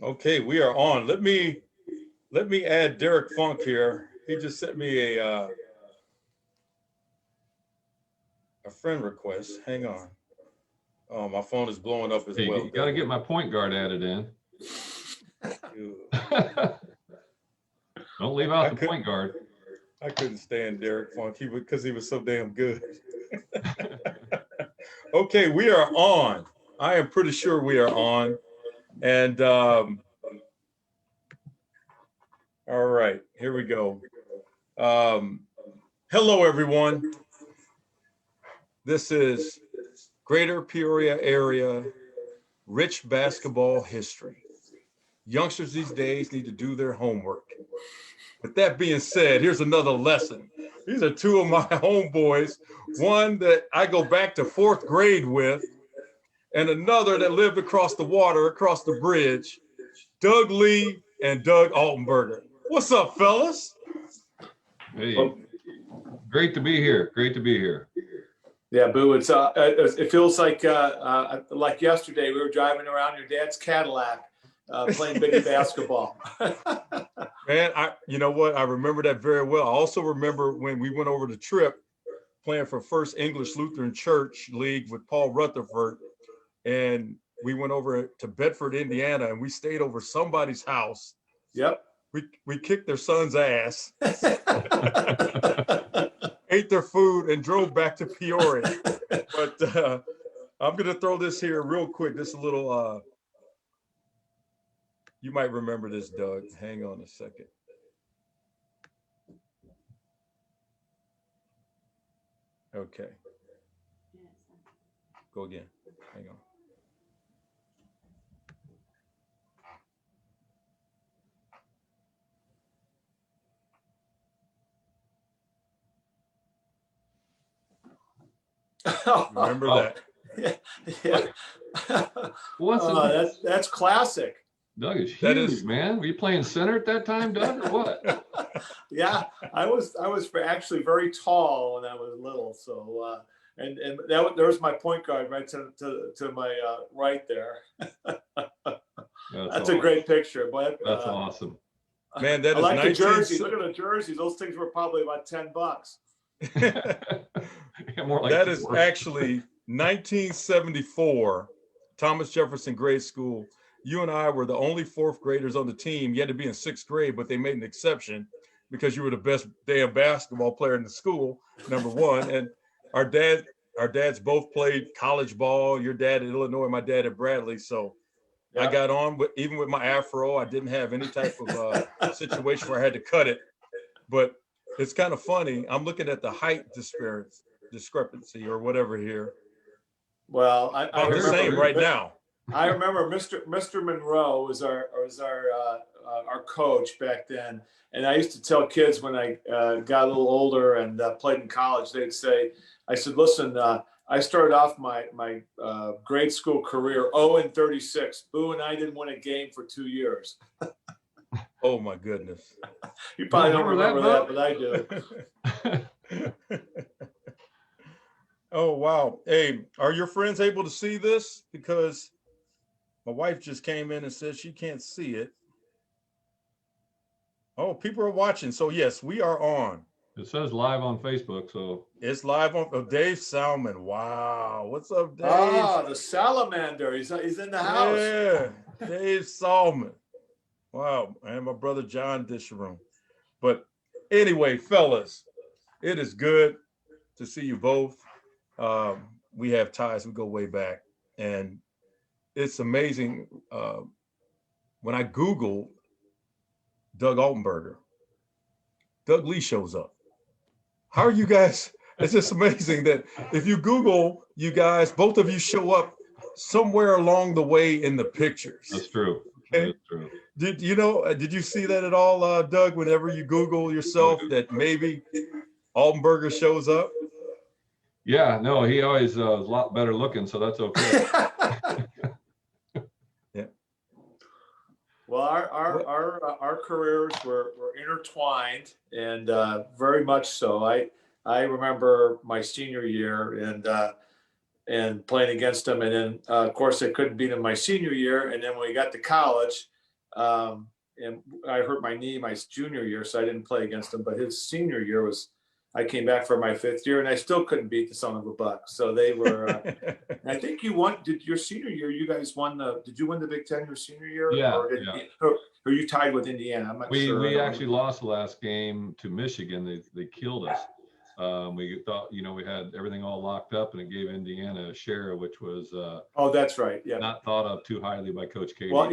Okay, we are on. Let me add Derek Funk here. He just sent me a friend request. Hang on. Oh, my phone is blowing up as Hey, well. you got to get my point guard added in. Don't leave out the point guard. I couldn't stand Derek Funk because he was so damn good. Okay, we are on. I am pretty sure we are on. And all right, here we go. Hello, everyone. This is Greater Peoria area rich basketball history. Youngsters these days need to do their homework. With that being said, here's another lesson. These are two of my homeboys, one that I go back to fourth grade with, and another that lived across the water, across the bridge, Doug Lee and Doug Altenberger. What's up, fellas? Hey, great to be here. Great to be here. Yeah, Boo. It feels like yesterday we were driving around your dad's Cadillac, playing biggie basketball. Man, you know what? I remember that very well. I also remember when we went over the trip playing for First English Lutheran Church League with Paul Rutherford, and we went over to Bedford, Indiana, and we stayed over somebody's house. Yep. We kicked their son's ass, ate their food, and drove back to Peoria. But I'm going to throw this here real quick. This is a little, you might remember this, Doug. Hang on a second. Okay. Go again. Hang on. Remember that? Yeah. That's classic. Doug is huge, man. Were you playing center at that time, Doug, or what? Yeah, I was actually very tall when I was little. So and there was my point guard right to my right there. That's awesome. A great picture. But that's awesome. Man, that I like the jerseys. Look at the jerseys. Those things were probably about $10. More like that is actually 1974, Thomas Jefferson Grade School. You and I were the only fourth graders on the team. You had to be in sixth grade, but they made an exception because you were the best damn basketball player in the school, number one. And our dads both played college ball. Your dad at Illinois, my dad at Bradley. So I got on, but even with my afro, I didn't have any type of situation where I had to cut it. But it's kind of funny. I'm looking at the height discrepancy or whatever here. Well, I'm the same right now. I remember Mr. Monroe was our coach back then, and I used to tell kids when I got a little older and played in college, they'd say, I said, listen, I started off my grade school career 0-36. Boo and I didn't win a game for 2 years. Oh my goodness! You probably don't remember that, but I do. Oh wow! Hey, are your friends able to see this? Because my wife just came in and said she can't see it. Oh, people are watching. So yes, we are on. It says live on Facebook, so it's live on. Dave Salmon. Wow, what's up, Dave? Ah, the salamander. He's in the house. Yeah, Dave Salmon. Wow, and my brother John Disharoon. But anyway, fellas, it is good to see you both. We have ties. We go way back, and it's amazing. When I Google Doug Altenberger, Doug Lee shows up. How are you guys? It's just amazing that if you Google, you guys, both of you show up somewhere along the way in the pictures. That's true. Okay? That's true. Did you see that at all, Doug, whenever you Google yourself that maybe Altenberger shows up? Yeah, no, he always is a lot better looking, so that's okay. Yeah. Well, our careers were intertwined, and very much so. I remember my senior year and playing against him, and then of course I couldn't beat him my senior year, and then when we got to college, And I hurt my knee my junior year, so I didn't play against him. But his senior year was, I came back for my 5th year, and I still couldn't beat the son of a buck. So they were. I think you won. Did your senior year? You guys won the. Did you win the Big Ten your senior year? Yeah, Or or you tied with Indiana? I'm not sure. We actually lost the last game to Michigan. They killed us. We thought, we had everything all locked up, and it gave Indiana a share, which was oh, that's right. Yeah, not thought of too highly by Coach Katie. Well,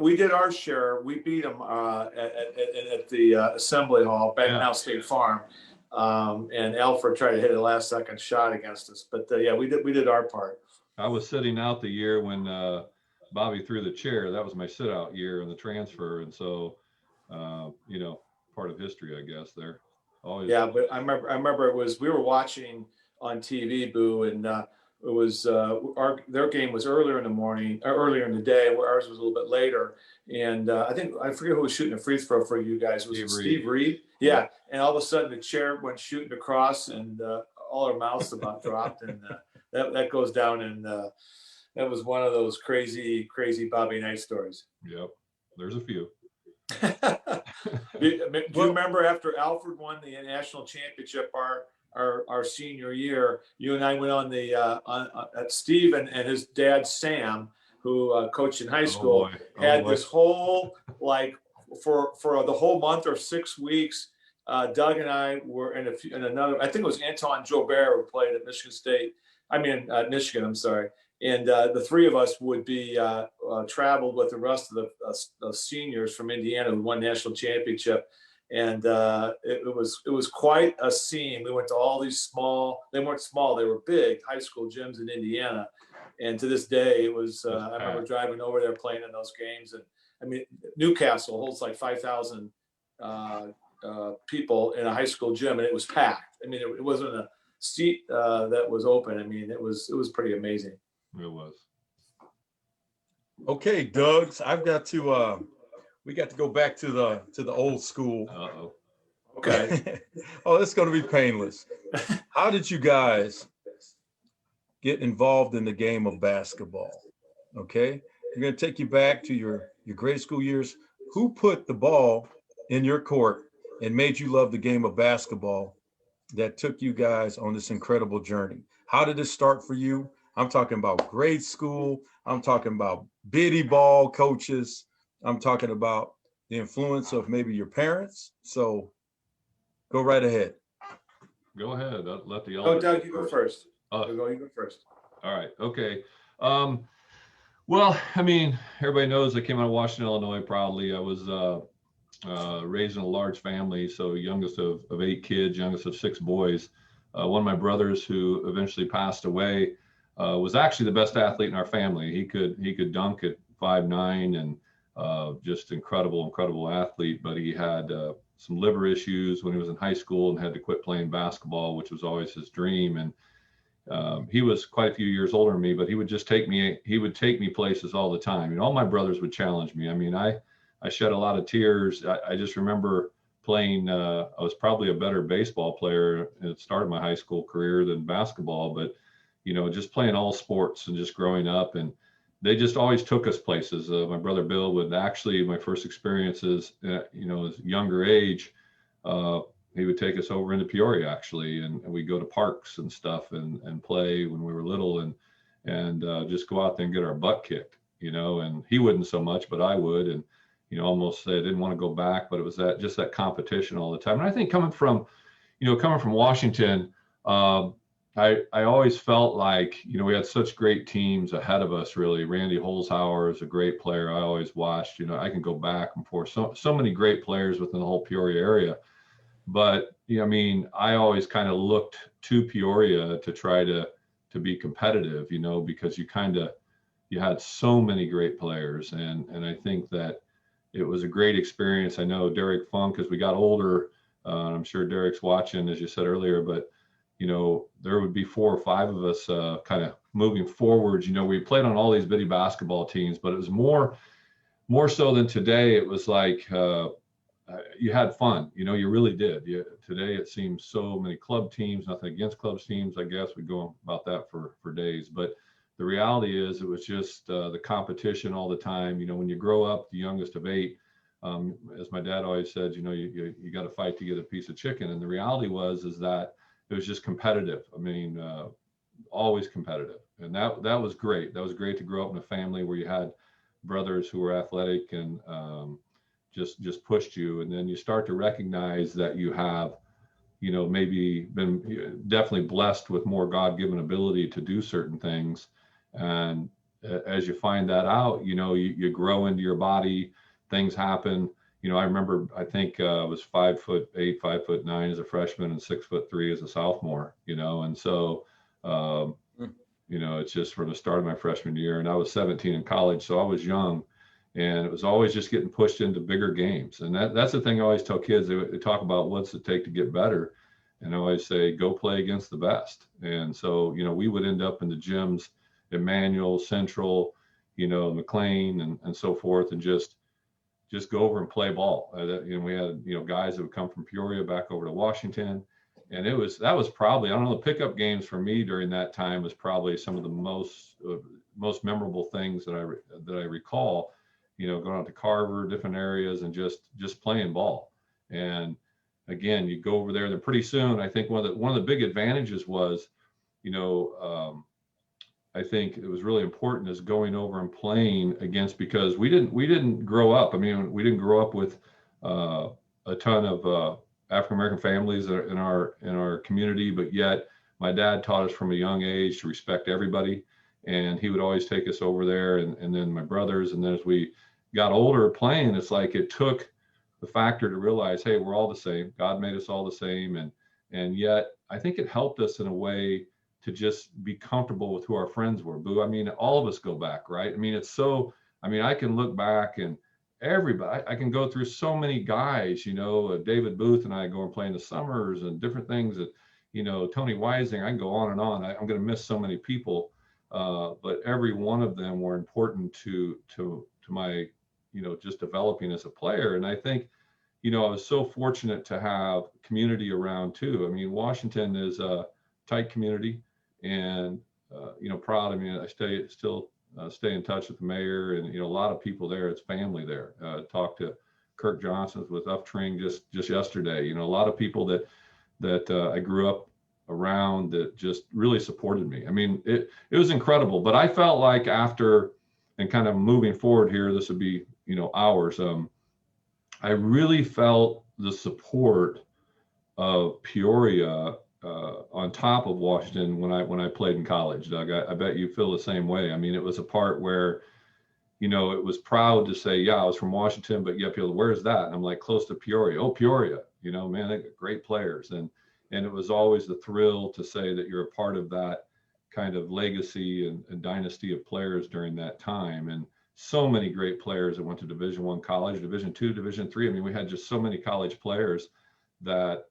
we did our share. We beat them at the Assembly Hall, back now State Farm, and Alfred tried to hit a last-second shot against us. But yeah, we did our part. I was sitting out the year when Bobby threw the chair. That was my sit-out year in the transfer, and so part of history, I guess. There. Always. Yeah, but I remember we were watching on TV, Boo, and it was their game was earlier in the morning, or earlier in the day, where ours was a little bit later. And I forget who was shooting a free throw for you guys. Was it Steve Reed? Yeah. And all of a sudden the chair went shooting across, and all our mouths about dropped, and that goes down. And that was one of those crazy Bobby Knight stories. Yep, there's a few. Do you remember after Alfred won the national championship our senior year, you and I went on the Steve and his dad Sam, who coached in high school, had this whole, like, for the whole month or 6 weeks, Doug and I were in another, I think it was Anton Jobert, who played at Michigan, I'm sorry. And the three of us would be traveled with the rest of the seniors from Indiana who won national championship. And it was quite a scene. We went to all these they weren't small, they were big high school gyms in Indiana. And to this day, it was, I remember driving over there playing in those games. And Newcastle holds like 5,000 people in a high school gym, and it was packed. It wasn't a seat that was open. It was pretty amazing. It was. Okay, Doug's. I've got to. We got to go back to the old school. Uh-oh. Okay. Oh, it's going to be painless. How did you guys get involved in the game of basketball? Okay, I'm going to take you back to your grade school years. Who put the ball in your court and made you love the game of basketball that took you guys on this incredible journey? How did it start for you? I'm talking about grade school. I'm talking about biddy ball coaches. I'm talking about the influence of maybe your parents. So go right ahead. Go ahead. Let the elders. Doug, you go first. You go first. All right. Okay. Well, everybody knows I came out of Washington, Illinois proudly. I was raised in a large family, so youngest of 8 kids, youngest of 6 boys. One of my brothers, who eventually passed away, was actually the best athlete in our family. He could dunk at 5'9" and just incredible athlete. But he had some liver issues when he was in high school and had to quit playing basketball, which was always his dream. And he was quite a few years older than me, but he would just take me places all the time. And all my brothers would challenge me. I shed a lot of tears. I just remember playing. I was probably a better baseball player at the start of my high school career than basketball, but just playing all sports and just growing up, and they just always took us places. My brother Bill would actually, my first experiences, as younger age, he would take us over into Peoria actually, and we'd go to parks and stuff and play when we were little, and just go out there and get our butt kicked, and he wouldn't so much, but I would, and almost I didn't want to go back, but it was that competition all the time. And I think coming from Washington, I always felt like, we had such great teams ahead of us, really. Randy Holzhauer is a great player. I always watched, I can go back and forth. So many great players within the whole Peoria area. But, I always kind of looked to Peoria to try to be competitive, because you had so many great players. And I think that it was a great experience. I know Derek Funk, as we got older, I'm sure Derek's watching, as you said earlier, but there would be 4 or 5 of us kind of moving forwards. We played on all these bitty basketball teams, but it was more so than today. It was like you had fun, you really did. Today it seems so many club teams, nothing against club teams, I guess we go about that for days. But the reality is it was just the competition all the time. When you grow up the youngest of 8, as my dad always said, you got to fight to get a piece of chicken. And the reality is that it was just competitive. I mean, always competitive. And that was great. That was great to grow up in a family where you had brothers who were athletic and just pushed you. And then you start to recognize that you have, maybe been definitely blessed with more God-given ability to do certain things. And as you find that out, you grow into your body, things happen. I remember, I think I was 5'8", 5'9" as a freshman and 6'3" as a sophomore, and so, it's just from the start of my freshman year, and I was 17 in college. So I was young, and it was always just getting pushed into bigger games. And that's the thing I always tell kids. They talk about what's it take to get better. And I always say, go play against the best. And so, we would end up in the gyms, Emmanuel, Central, McLean and so forth, and just go over and play ball. We had, guys that would come from Peoria back over to Washington. And that was probably, I don't know, the pickup games for me during that time was probably some of the most memorable things that I recall, going out to Carver, different areas, and just playing ball. And again, you go over there, and then pretty soon, I think one of the big advantages was, I think it was really important is going over and playing against, because we didn't grow up. I mean, we didn't grow up with a ton of African-American families in our community, but yet my dad taught us from a young age to respect everybody. And he would always take us over there, and then my brothers. And then as we got older playing, it's like it took the factor to realize, hey, we're all the same. God made us all the same. And yet I think it helped us in a way to just be comfortable with who our friends were. Boo, I mean, all of us go back, right? I mean, I can look back and everybody, I can go through so many guys, David Booth and I go and play in the summers and different things that, Tony Weising, I can go on and on. I'm going to miss so many people, but every one of them were important to my, just developing as a player. And I think, I was so fortunate to have community around too. I mean, Washington is a tight community, and, proud. I mean, I still stay in touch with the mayor, and, a lot of people there. It's family there. Talked to Kirk Johnson with Uftring just yesterday. A lot of people that I grew up around that just really supported me. I mean, it was incredible. But I felt like after, and kind of moving forward here, this would be, hours. I really felt the support of Peoria on top of Washington when I played in college. Doug, I bet you feel the same way. I mean, it was a part where, it was proud to say, yeah, I was from Washington, but yeah, people, where's that? And I'm like, close to Peoria. Oh, Peoria, man, they got great players. And it was always the thrill to say that you're a part of that kind of legacy and dynasty of players during that time. And so many great players that went to Division I college, Division II, Division III. I mean, we had just so many college players that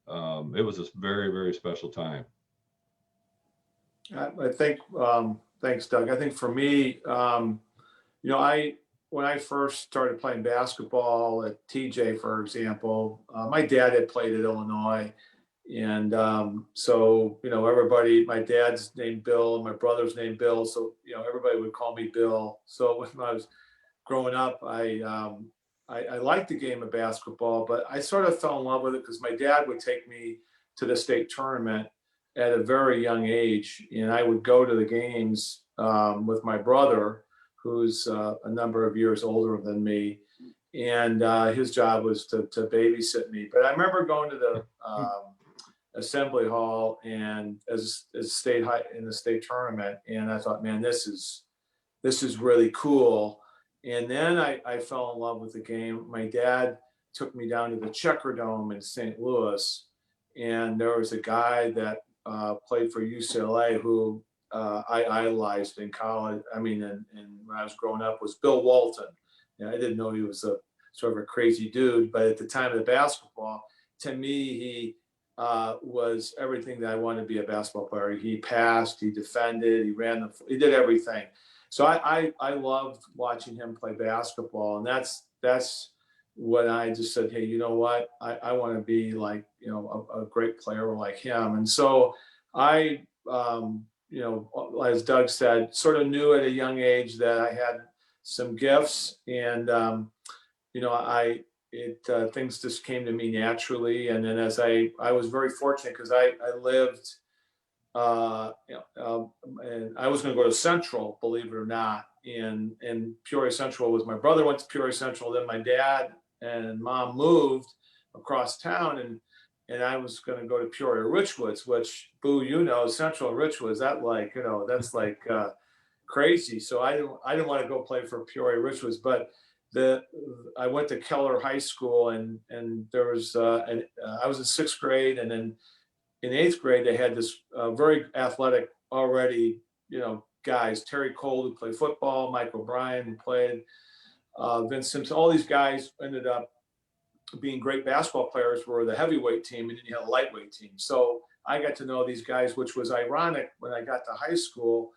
it was a very, very special time. I think, thanks, Doug. I think for me, when I first started playing basketball at TJ, for example, my dad had played at Illinois. And so, everybody, my dad's named Bill and my brother's named Bill. So, everybody would call me Bill. So when I was growing up, I liked the game of basketball, but I sort of fell in love with it because my dad would take me to the state tournament at a very young age. And I would go to the games with my brother, who's a number of years older than me. And his job was to babysit me. But I remember going to the assembly hall and as state high in the state tournament. And I thought, man, this is really cool. And then I fell in love with the game. My dad took me down to the Checker Dome in St. Louis. And there was a guy that played for UCLA who I idolized in college. I mean, and when I was growing up was Bill Walton. And I didn't know he was a sort of a crazy dude, but at the time of the basketball, to me, he was everything that I wanted to be a basketball player. He passed, he defended, he did everything. So I loved watching him play basketball, and that's when I just said, hey, you know what? I want to be like, a great player like him. And so I you know, as Doug said, sort of knew at a young age that I had some gifts, and you know, things just came to me naturally. And then as I was very fortunate because I lived, and I was going to go to Central, believe it or not. And Peoria Central was, my brother went to Peoria Central, then my dad and mom moved across town, and I was going to go to Peoria Richwoods, which, Boo, you know, Central and Richwoods, that, like, you know, that's like crazy. So I didn't want to go play for Peoria Richwoods, but I went to Keller High School, and there was I was in sixth grade, and then in eighth grade they had this very athletic already, you know, guys, Terry Cole, who played football, Mike O'Brien, who played, Vince Simpson, all these guys ended up being great basketball players, were the heavyweight team, and then you had a lightweight team. So I got to know these guys, which was ironic. When I got to high school,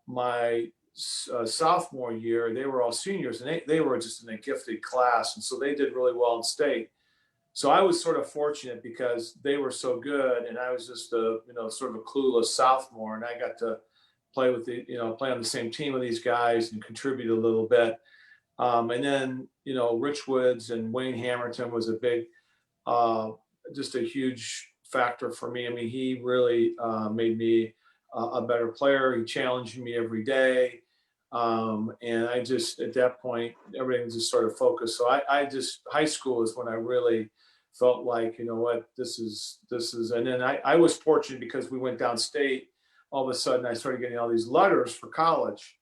my sophomore year, they were all seniors, and they were just in a gifted class, and so they did really well in state. So I was sort of fortunate because they were so good, and I was just a, you know, sort of a clueless sophomore, and I got to play with the, you know, play on the same team with these guys and contribute a little bit. And then, you know, Rich Woods and Wayne Hamilton was a big, just a huge factor for me. I mean, he really made me a better player. He challenged me every day. And I just, at that point, everything just sort of focused. So I just, high school is when I really felt like, you know what, this is, and then I was fortunate because we went downstate. All of a sudden I started getting all these letters for college.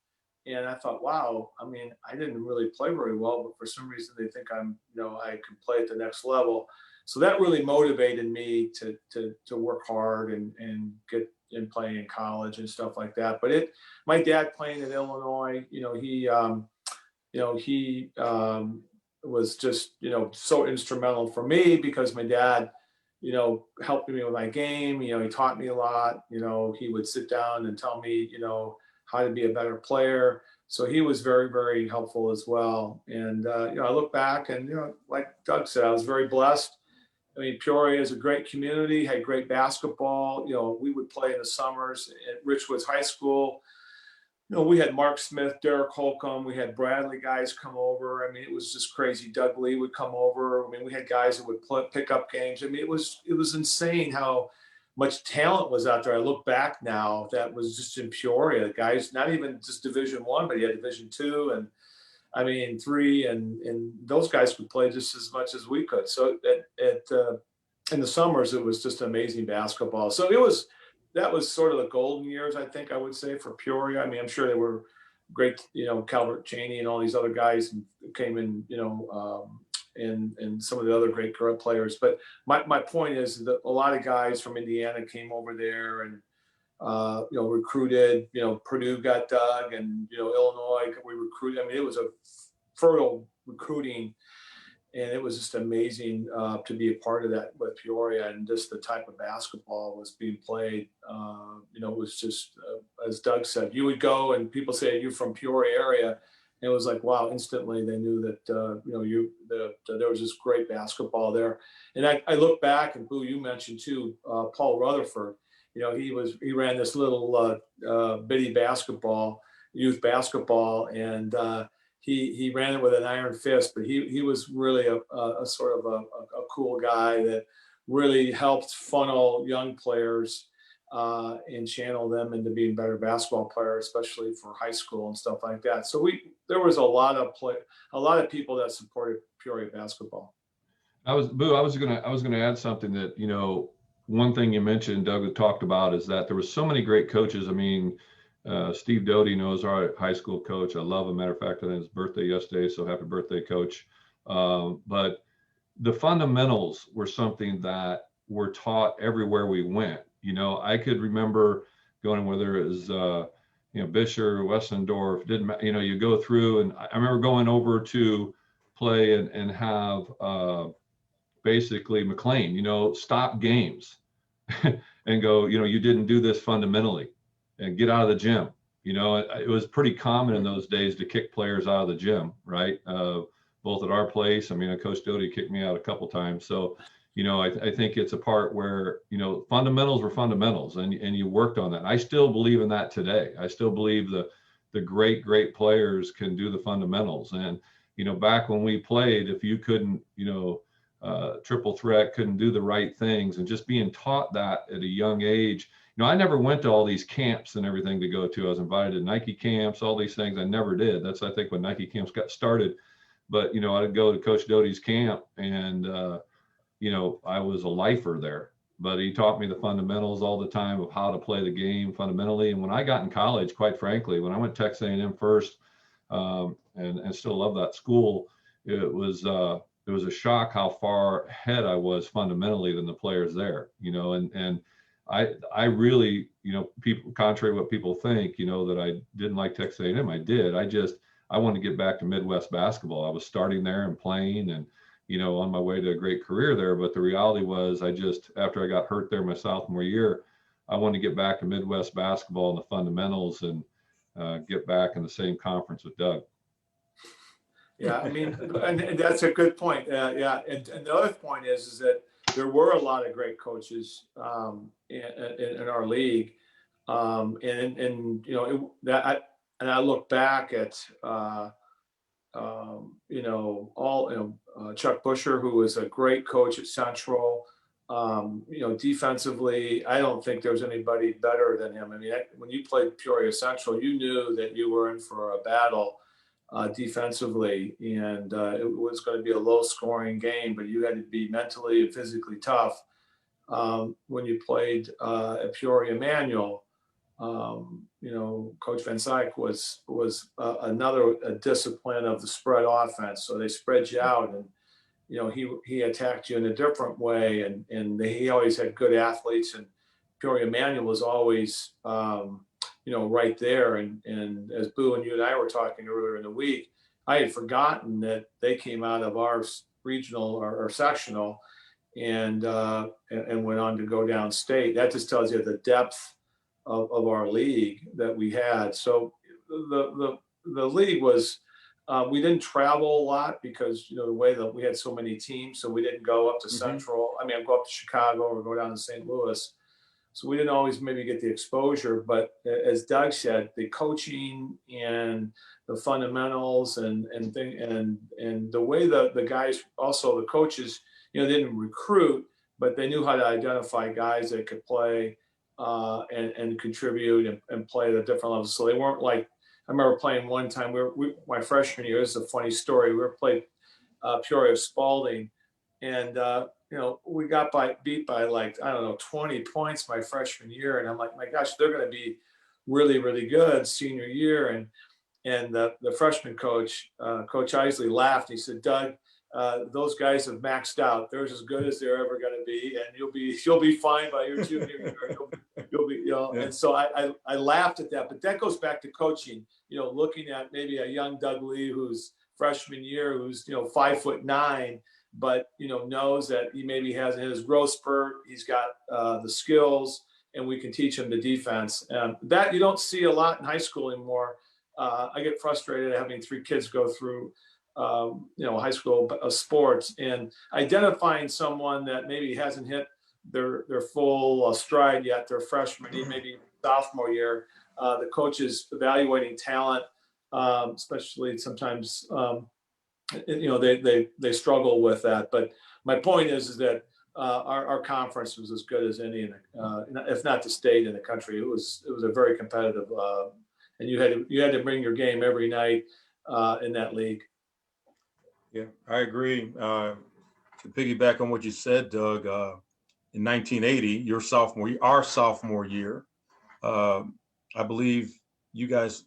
And I thought, wow, I mean, I didn't really play very well, but for some reason they think I'm, you know, I can play at the next level. So that really motivated me to work hard and get and play in college and stuff like that. But my dad playing in Illinois, you know, he was just, you know, so instrumental for me because my dad, you know, helped me with my game. You know, he taught me a lot. You know, he would sit down and tell me, you know, how to be a better player. So he was very, very helpful as well. And, you know, I look back and, you know, like Doug said, I was very blessed. I mean, Peoria is a great community, had great basketball. You know, we would play in the summers at Richwoods High School. You know, we had Mark Smith, Derek Holcomb, we had Bradley guys come over. I mean, it was just crazy. Doug Lee would come over. I mean, we had guys that would pick up games. I mean, it was insane how much talent was out there. I look back now, that was just in Peoria. The guys, not even just Division I, but he had Division II and I mean, III, and those guys could play just as much as we could. So in the summers, it was just amazing basketball. So that was sort of the golden years, I think I would say, for Peoria. I mean, I'm sure they were great, you know, Calvert Chaney and all these other guys came in, you know, and some of the other great players. But my point is that a lot of guys from Indiana came over there and, you know, recruited, you know, Purdue got Doug and, you know, Illinois, we recruited. I mean, it was a fertile recruiting, and it was just amazing to be a part of that with Peoria, and just the type of basketball was being played. You know, it was just, as Doug said, you would go and people say, you're from Peoria area. And it was like, wow, instantly they knew that, you know, there was this great basketball there. And I look back, and Boo, you mentioned too, Paul Rutherford. You know, he ran this little bitty youth basketball, and he ran it with an iron fist. But he was really a sort of a cool guy that really helped funnel young players and channel them into being better basketball players, especially for high school and stuff like that. So there was a lot of people that supported Peoria basketball. I was gonna add something that, you know, one thing you mentioned, Doug, talked about is that there were so many great coaches. I mean, Steve Doty knows our high school coach. I love him. Matter of fact, I think his birthday yesterday, so happy birthday, Coach. But the fundamentals were something that were taught everywhere we went. You know, I could remember going, whether it was, you know, Bisher, Westendorf, didn't matter, you know, you go through, and I remember going over to play and have basically McLean, you know, stop games and go, you know, you didn't do this fundamentally, and get out of the gym. You know, it was pretty common in those days to kick players out of the gym, right? Both at our place. I mean, Coach Doty kicked me out a couple times. So, I think it's a part where, fundamentals were fundamentals, and you worked on that. I still believe in that today. I still believe the great players can do the fundamentals. And, back when we played, if you couldn't, triple threat, couldn't do the right things, and just being taught that at a young age. I never went to all these camps and everything to go to. I was invited to Nike camps, all these things. I never did. That's, I think, when Nike camps got started. But, I'd go to Coach Doty's camp, and, I was a lifer there. But he taught me the fundamentals all the time of how to play the game fundamentally. And when I got in college, quite frankly, when I went to Texas A&M first, and still love that school, it was a shock how far ahead I was fundamentally than the players there. And I really, people, contrary to what people think, that I didn't like Texas A&M, I did. I wanted to get back to Midwest basketball. I was starting there and playing, and on my way to a great career there. But the reality was, after I got hurt there my sophomore year, I wanted to get back to Midwest basketball and the fundamentals, and get back in the same conference with Doug. Yeah, I mean, and that's a good point. Yeah, and the other point is that there were a lot of great coaches in our league, and I look back at Chuck Busher, who was a great coach at Central. Defensively, I don't think there was anybody better than him. I mean, when you played Peoria Central, you knew that you were in for a battle defensively, and it was going to be a low-scoring game, but you had to be mentally and physically tough. When you played at Peoria Manual, Coach Van Syke was another discipline of the spread offense. So they spread you out, and he attacked you in a different way, and he always had good athletes. And Peoria Manual was always right there. And as Boo and you and I were talking earlier in the week, I had forgotten that they came out of our regional or sectional and went on to go downstate. That just tells you the depth of our league that we had. So the league was, we didn't travel a lot because, the way that we had so many teams, so we didn't go up to Central. I mean, I'd go up to Chicago or go down to St. Louis. So we didn't always maybe get the exposure, but as Doug said, the coaching and the fundamentals and the way the guys, also the coaches, didn't recruit, but they knew how to identify guys that could play and contribute and play at a different level. So they weren't like, I remember playing one time, my freshman year, this is a funny story. We were playing Peoria Spalding, and we got beat by 20 points my freshman year. And I'm like, my gosh, they're going to be really, really good senior year. And the freshman coach, Coach Isley, laughed. He said, Doug, those guys have maxed out. They're as good as they're ever going to be. And you'll be fine by your junior year. You'll be, Yeah. And so I laughed at that, but that goes back to coaching, looking at maybe a young Doug Lee, who's freshman year, who's, 5'9", but knows that he maybe has his growth spurt. He's got the skills, and we can teach him the defense. That you don't see a lot in high school anymore. I get frustrated having 3 kids go through, high school sports, and identifying someone that maybe hasn't hit their full stride yet. Their freshman, maybe sophomore year. The coaches evaluating talent, especially sometimes. They struggle with that. But my point is that our conference was as good as any, if not the state in the country. It was a very competitive, and you had to bring your game every night in that league. Yeah, I agree. To piggyback on what you said, Doug, in 1980, our sophomore year, I believe you guys,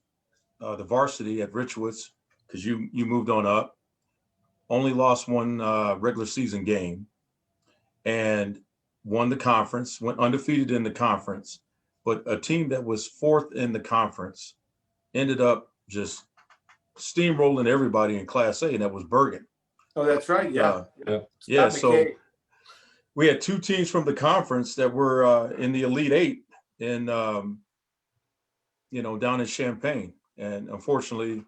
the varsity at Richwoods, because you moved on up, only lost one regular season game and won the conference, went undefeated in the conference. But a team that was 4th in the conference ended up just steamrolling everybody in Class A, and that was Bergen. Oh, that's right. Yeah. Yeah. So we had 2 teams from the conference that were in the Elite 8 in, down in Champaign. And unfortunately,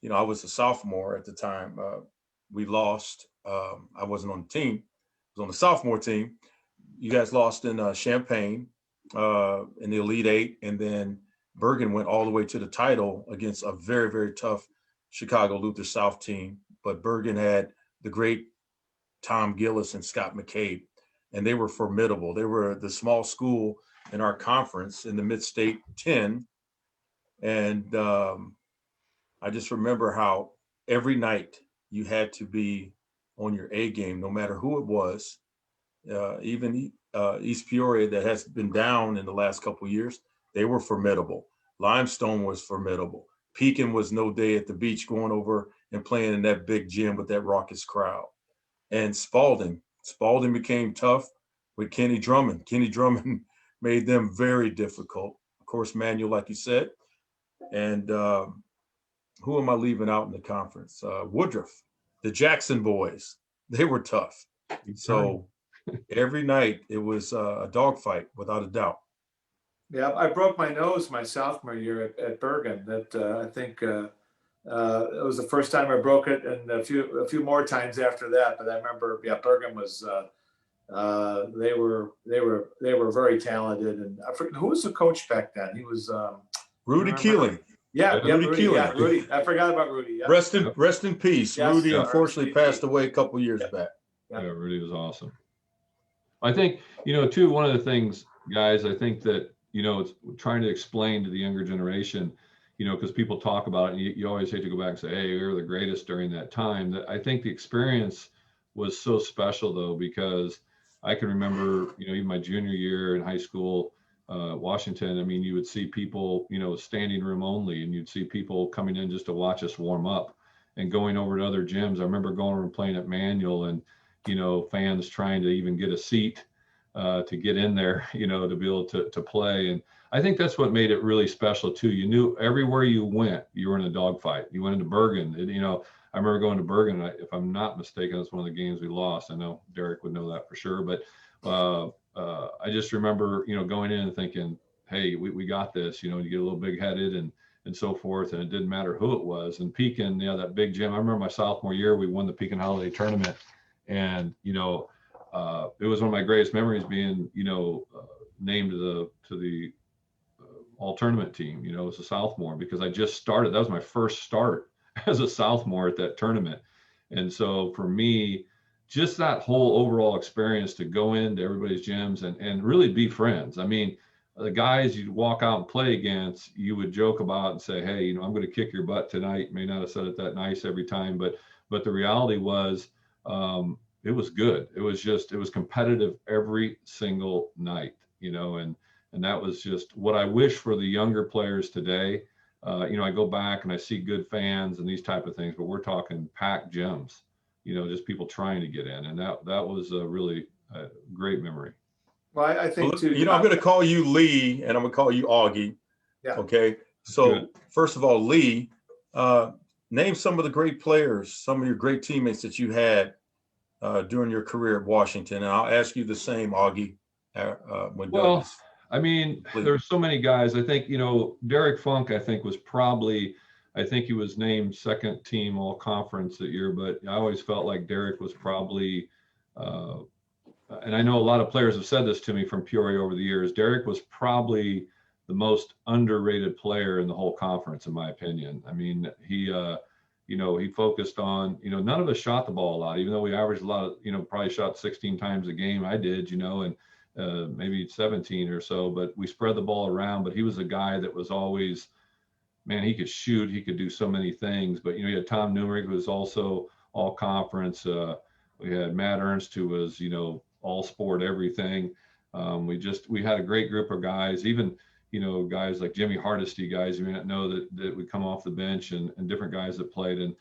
I was a sophomore at the time. We lost. I wasn't on the team. I was on the sophomore team. You guys lost in Champaign in the Elite Eight, and then Bergen went all the way to the title against a very, very tough Chicago Luther South team. But Bergen had the great Tom Gillis and Scott McCabe, and they were formidable. They were the small school in our conference in the Mid-State 10. And I just remember how every night you had to be on your A game, no matter who it was. Even East Peoria, that has been down in the last couple of years, they were formidable. Limestone was formidable. Pekin was no day at the beach, going over and playing in that big gym with that raucous crowd. And Spalding became tough with Kenny Drummond. Kenny Drummond made them very difficult. Of course, Manuel, like you said. And who am I leaving out in the conference? Woodruff, the Jackson boys. They were tough. So every night it was a dogfight, without a doubt. Yeah, I broke my nose my sophomore year at Bergen. That I think it was the first time I broke it, and a few more times after that. But I remember, yeah, Bergen was they were very talented. And I forget, who was the coach back then? He was Rudy Keeling. Yeah, Rudy Keeling. Yeah, Rudy. I forgot about Rudy. Yeah. Rest in peace. Yes, Rudy unfortunately passed away a couple years back. Yeah, Rudy was awesome. I think, too, one of the things, guys, I think that, it's trying to explain to the younger generation, because people talk about it, and you always hate to go back and say, hey, we were the greatest during that time. That I think the experience was so special, though, because I can remember, even my junior year in high school, Washington, I mean, you would see people, standing room only, and you'd see people coming in just to watch us warm up and going over to other gyms. I remember going over and playing at Manual, and, fans trying to even get a seat to get in there, to be able to play. And I think that's what made it really special too. You knew everywhere you went, you were in a dogfight. You went into Bergen, and, I remember going to Bergen, if I'm not mistaken, that's one of the games we lost. I know Derek would know that for sure, but I just remember, going in and thinking, hey, we got this, you get a little big headed and so forth. And it didn't matter who it was. And Pekin, that big gym, I remember my sophomore year, we won the Pekin Holiday Tournament. And, it was one of my greatest memories being, named to the all tournament team, as a sophomore, because I just started. That was my first start as a sophomore at that tournament. And so for me, just that whole overall experience to go into everybody's gyms and really be friends. I mean, the guys you'd walk out and play against, you would joke about and say, hey, I'm going to kick your butt tonight. May not have said it that nice every time, but the reality was, it was good. It was competitive every single night, and that was just what I wish for the younger players today. I go back and I see good fans and these type of things, but we're talking packed gyms, just people trying to get in. And that was a really great memory. Well, I think too. I'm going to call you Lee, and I'm going to call you Augie. Yeah. Okay. So Good. First of all, Lee, name some of the great players, some of your great teammates that you had during your career at Washington. And I'll ask you the same, Augie, when Doug is. I mean, Please. there's so many guys. I think, Derek Funk, I think he was named second team all conference that year, but I always felt like Derek was probably, and I know a lot of players have said this to me from Peoria over the years, Derek was probably the most underrated player in the whole conference, in my opinion. I mean, he focused on, none of us shot the ball a lot, even though we averaged a lot of, probably shot 16 times a game. I did, and maybe 17 or so, but we spread the ball around. But he was a guy that was always, man, he could shoot, he could do so many things. But, you had Tom Newrick, who was also all conference. We had Matt Ernst, who was, all sport, everything. We had a great group of guys, even, guys like Jimmy Hardesty, guys you may not know that would come off the bench, and different guys that played. And,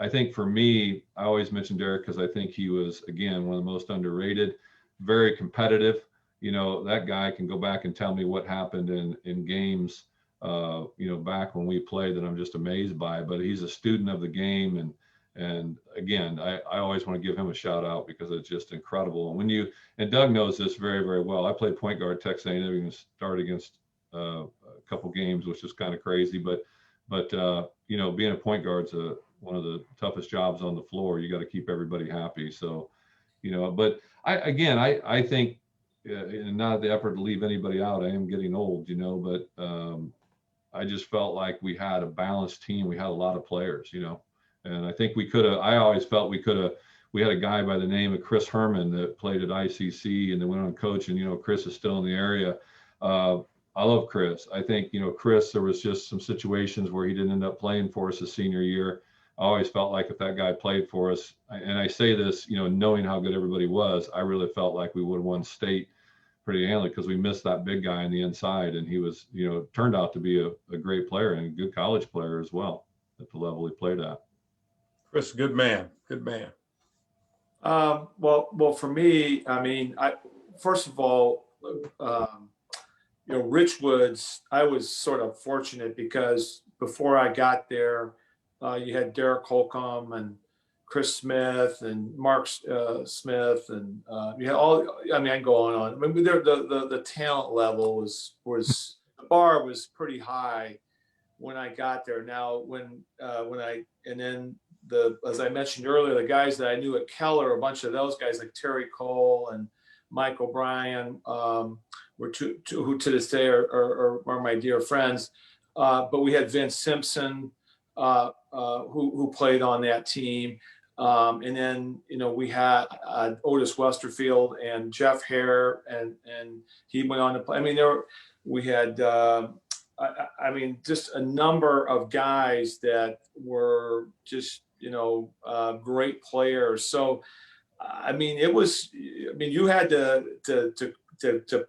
I think for me, I always mention Derek because I think he was, again, one of the most underrated, very competitive. That guy can go back and tell me what happened in games, back when we played, that I'm just amazed by. But he's a student of the game. And again, I always want to give him a shout out because it's just incredible. And Doug knows this very, very well. I played point guard at Texas A&M, even started against a couple games, which is kind of crazy. But being a point guard's one of the toughest jobs on the floor. You got to keep everybody happy. So But I think, and not the effort to leave anybody out, I am getting old, but I just felt like we had a balanced team. We had a lot of players, and I think I always felt we had a guy by the name of Chris Herman that played at ICC and then went on coach, and, Chris is still in the area. I love Chris. I think, Chris, there was just some situations where he didn't end up playing for us his senior year. I always felt like if that guy played for us, and I say this, knowing how good everybody was, I really felt like we would have won state pretty handily because we missed that big guy on the inside. And he was, turned out to be a great player and a good college player as well at the level he played at. Chris, good man. Good man. Well, for me, first of all, Rich Woods, I was sort of fortunate because before I got there, you had Derek Holcomb and Chris Smith and Mark Smith, and you had all. I can go on and on. I mean, the talent level was the bar was pretty high when I got there. Now, as I mentioned earlier, the guys that I knew at Keller, a bunch of those guys like Terry Cole and Mike O'Brien were who to this day are my dear friends. But we had Vince Simpson, who played on that team. And then, we had Otis Westerfield and Jeff Hare, and he went on to play. I mean, we had, just a number of guys that were just, great players. So, you had to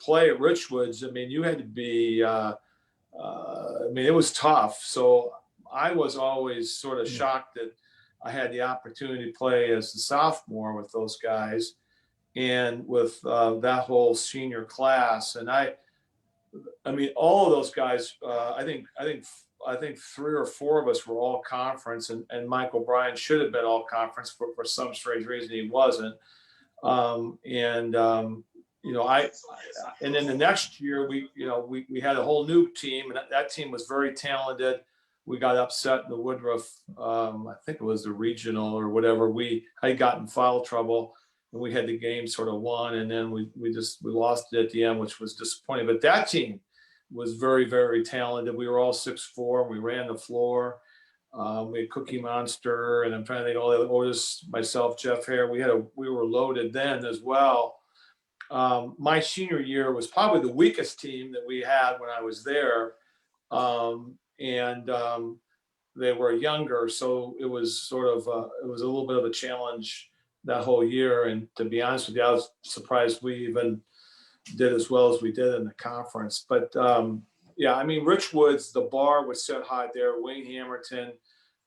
play at Richwoods. You had to be, it was tough. So I was always sort of shocked that I had the opportunity to play as a sophomore with those guys and with that whole senior class. And all of those guys, I think 3 or 4 of us were all conference, and Mike O'Brien should have been all conference for some strange reason he wasn't. And then the next year we had a whole new team, and that team was very talented. We got upset in the Woodruff, I think it was the regional or whatever. I got in foul trouble, and we had the game sort of won, and then we lost it at the end, which was disappointing. But that team was very, very talented. We were all 6'4", and we ran the floor. We had Cookie Monster, and I'm trying to think all the Otis, myself, Jeff Hare. We were loaded then as well. My senior year was probably the weakest team that we had when I was there. They were younger, so it was sort of it was a little bit of a challenge that whole year. And to be honest with you, I was surprised we even did as well as we did in the conference. But Rich Woods, the bar was set high there. Wayne Hamilton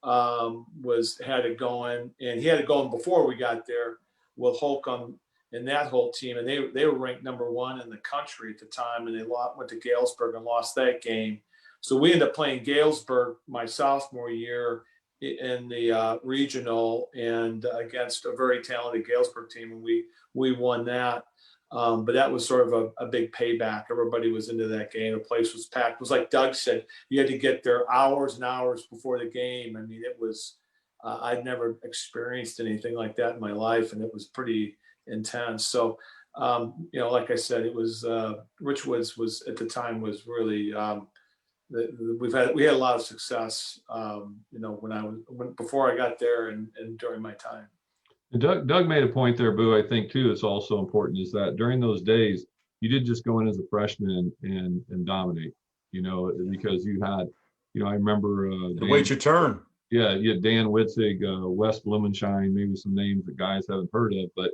had it going, and he had it going before we got there with Holcomb and that whole team, and they were ranked number 1 in the country at the time, and they went to Galesburg and lost that game. So we ended up playing Galesburg my sophomore year in the regional, and against a very talented Galesburg team, and we won that. But that was sort of a big payback. Everybody was into that game. The place was packed. It was like Doug said, you had to get there hours and hours before the game. It was I'd never experienced anything like that in my life, and it was pretty intense. So, like I said, it was Rich Woods was at the time was really we had a lot of success. Before I got there and during my time. Doug made a point there, Boo. I think too, it's also important is that during those days, you did just go in as a freshman and dominate. Because you had, I remember wait your turn. Yeah, you had Dan Witzig, Wes Blumenshine, maybe some names that guys haven't heard of, but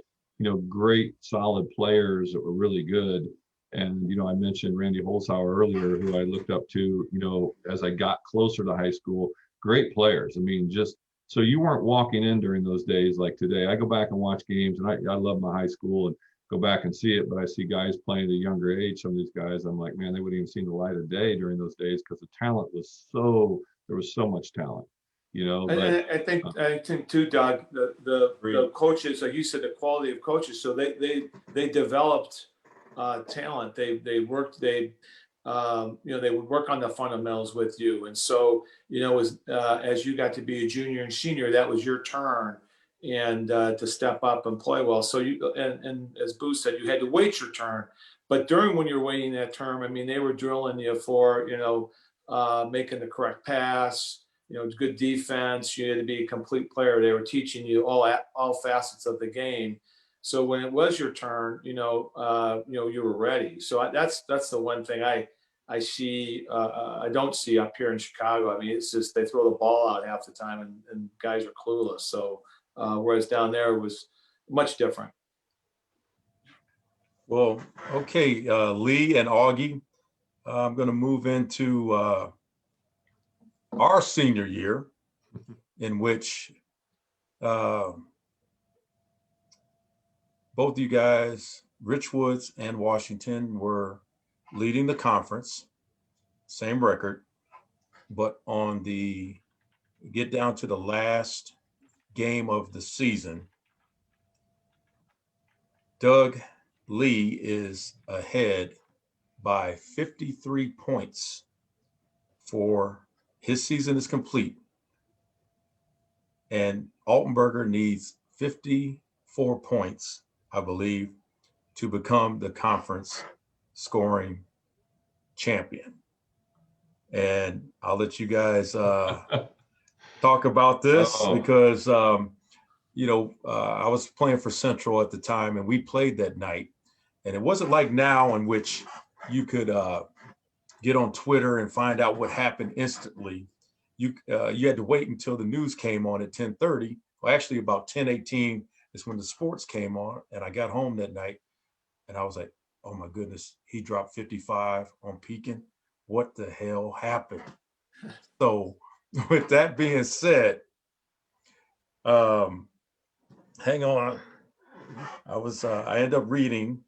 great solid players that were really good. And I mentioned Randy Holzhauer earlier, who I looked up to, as I got closer to high school. Great players. So you weren't walking in during those days like today. I go back and watch games, and I love my high school and go back and see it, but I see guys playing at a younger age. Some of these guys, I'm like, man, they wouldn't even seen the light of day during those days because the talent was there was so much talent, I think too, Doug, the coaches, like you said, the quality of coaches. So they developed talent. They worked. They would work on the fundamentals with you. And so, as you got to be a junior and senior, that was your turn. and to step up and play well. So and as Boo said, you had to wait your turn. But during when you're waiting that term, I mean, they were drilling you for, making the correct pass, good defense. You had to be a complete player. They were teaching you all facets of the game. So when it was your turn, you were ready. So that's the one thing I see. I don't see up here in Chicago. I mean, it's just they throw the ball out half the time, and guys are clueless. So whereas down there it was much different. Well, okay, Lee and Augie, I'm going to move into our senior year, in which both you guys, Rich Woods and Washington, were leading the conference, same record, but on the get down to the last game of the season, Doug Lee is ahead by 53 points for his season is complete. And Altenberger needs 54 points, I believe, to become the conference scoring champion. And I'll let you guys talk about this because, I was playing for Central at the time and we played that night. And it wasn't like now in which you could get on Twitter and find out what happened instantly. You had to wait until the news came on at 10:30. Well, actually about 10:18 is when the sports came on. And I got home that night and I was like, oh my goodness, he dropped 55 on Pekin. What the hell happened? So with that being said, hang on. I ended up reading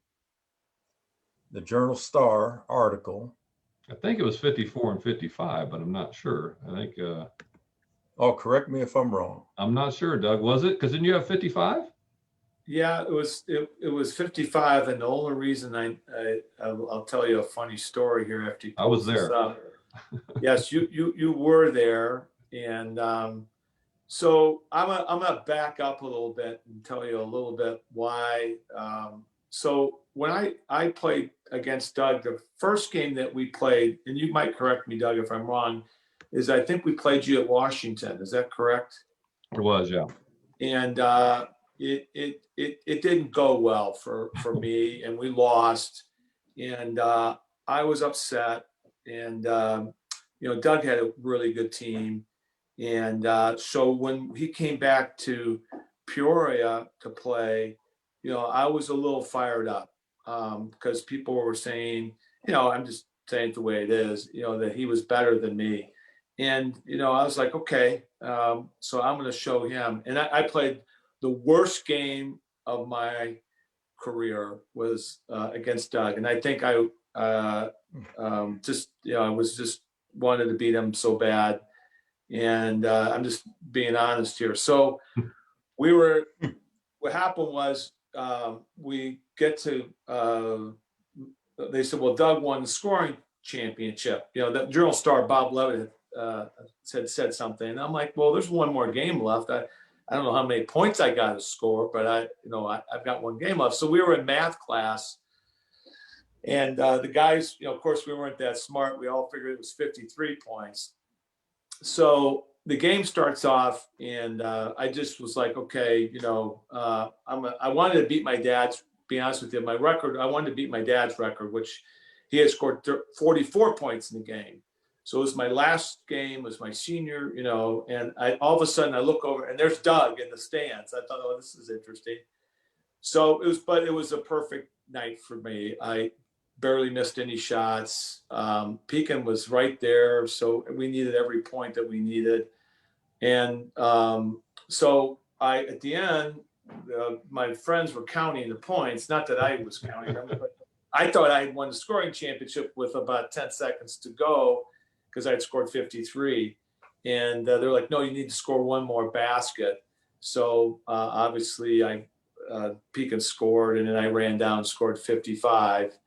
the Journal Star article. I think it was 54 and 55, but I'm not sure. I think. Oh, correct me if I'm wrong. I'm not sure, Doug. Was it? Because didn't you have 55? Yeah, it was 55, and the only reason I'll tell you a funny story here after you. I was there. Yes, you were there, and so I'm gonna back up a little bit and tell you a little bit why. So when I played against Doug, the first game that we played, and you might correct me, Doug, if I'm wrong, is I think we played you at Washington. Is that correct? It was, yeah. And it didn't go well for me, and we lost, and I was upset, and Doug had a really good team, and so when he came back to Peoria to play, I was a little fired up because people were saying, I'm just saying it the way it is, that he was better than me, and I was like, okay, so I'm going to show him, and I played. The worst game of my career was against Doug, and I think I was just wanted to beat him so bad, and I'm just being honest here. So what happened was we get to. They said, well, Doug won the scoring championship. The Journal Star, Bob Levitt said something, and I'm like, well, there's one more game left. I don't know how many points I got to score, but I've got one game left. So we were in math class, and the guys, of course, we weren't that smart. We all figured it was 53 points. So the game starts off, and I just was like, okay, I wanted to beat my dad's. Be honest with you, my record. I wanted to beat my dad's record, which he had scored 44 points in the game. So it was my last game, it was my senior, and all of a sudden I look over and there's Doug in the stands. I thought, oh, this is interesting. So it was a perfect night for me. I barely missed any shots. Pekin was right there. So we needed every point that we needed. And so at the end, my friends were counting the points. Not that I was counting them, but I thought I had won the scoring championship with about 10 seconds to go, because I had scored 53. And they're like, no, you need to score one more basket. So obviously Pekin scored, and then I ran down and scored 55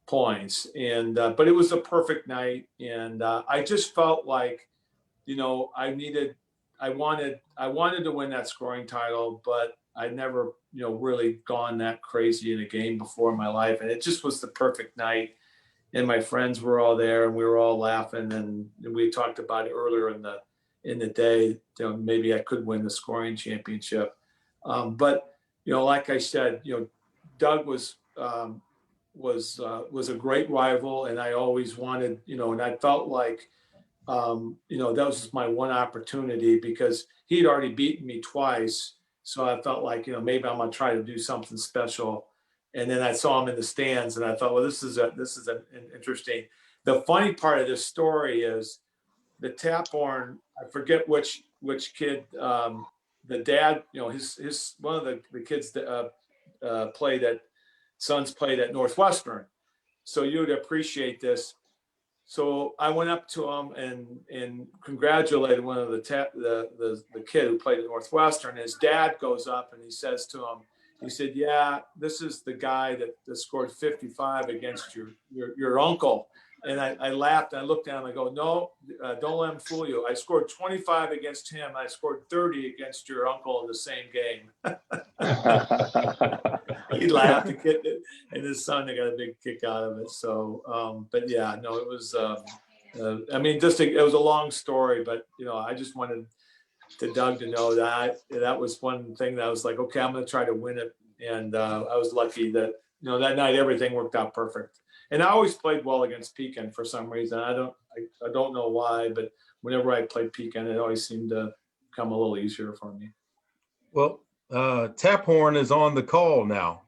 points. And but it was a perfect night. And I just felt like, I needed I wanted to win that scoring title, but I'd never, really gone that crazy in a game before in my life. And it just was the perfect night. And my friends were all there and we were all laughing. And we talked about it earlier in the day, maybe I could win the scoring championship. But, like I said, Doug was a great rival, and I always wanted, and I felt like, that was just my one opportunity because he'd already beaten me twice. So I felt like, maybe I'm gonna try to do something special. And then I saw him in the stands, and I thought, well, this is an interesting. The funny part of this story is the tap horn. I forget which kid. The dad, his one of the kids that played at sons played at Northwestern. So you would appreciate this. So I went up to him and congratulated one of the kid who played at Northwestern. His dad goes up and he says to him, he said, "Yeah, this is the guy that scored 55 against your uncle." And I laughed. And I looked at him. I go, "No, don't let him fool you. I scored 25 against him. I scored 30 against your uncle in the same game." He laughed. The kid and his son, they got a big kick out of it. So, but yeah, no, it was. I mean, it was a long story, but I just wanted to Doug to know that was one thing that I was like, okay, I'm going to try to win it, and I was lucky that that night everything worked out perfect. And I always played well against Pekin for some reason. I don't know why, but whenever I played Pekin, it always seemed to come a little easier for me. Well, Tap Horn is on the call now.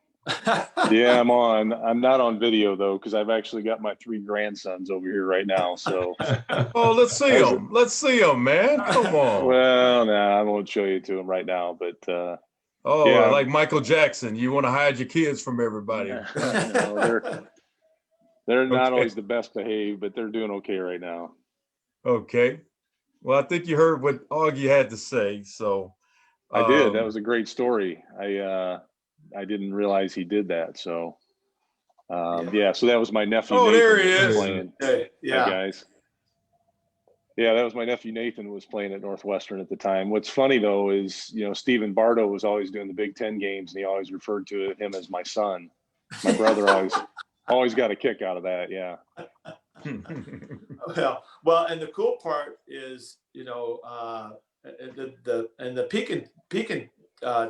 Yeah, I'm on. I'm not on video though, because I've actually got my 3 grandsons over here right now. So. Oh, let's see them. Let's see them, man. Come on. Well, I won't show you to them right now, but. Yeah. Like Michael Jackson, you want to hide your kids from everybody. No, they're not always the best behaved, but they're doing okay right now. Okay. Well, I think you heard what Augie had to say. So. I did. That was a great story. I didn't realize he did that. So, yeah. So that was my nephew. Oh, Nathan, there he is. Playing. Hey, yeah. Hi, guys. Yeah, that was my nephew Nathan was playing at Northwestern at the time. What's funny though is, Stephen Bardo was always doing the Big Ten games, and he always referred to him as my son. My brother always got a kick out of that. Yeah. Well, and the cool part is, the Pekin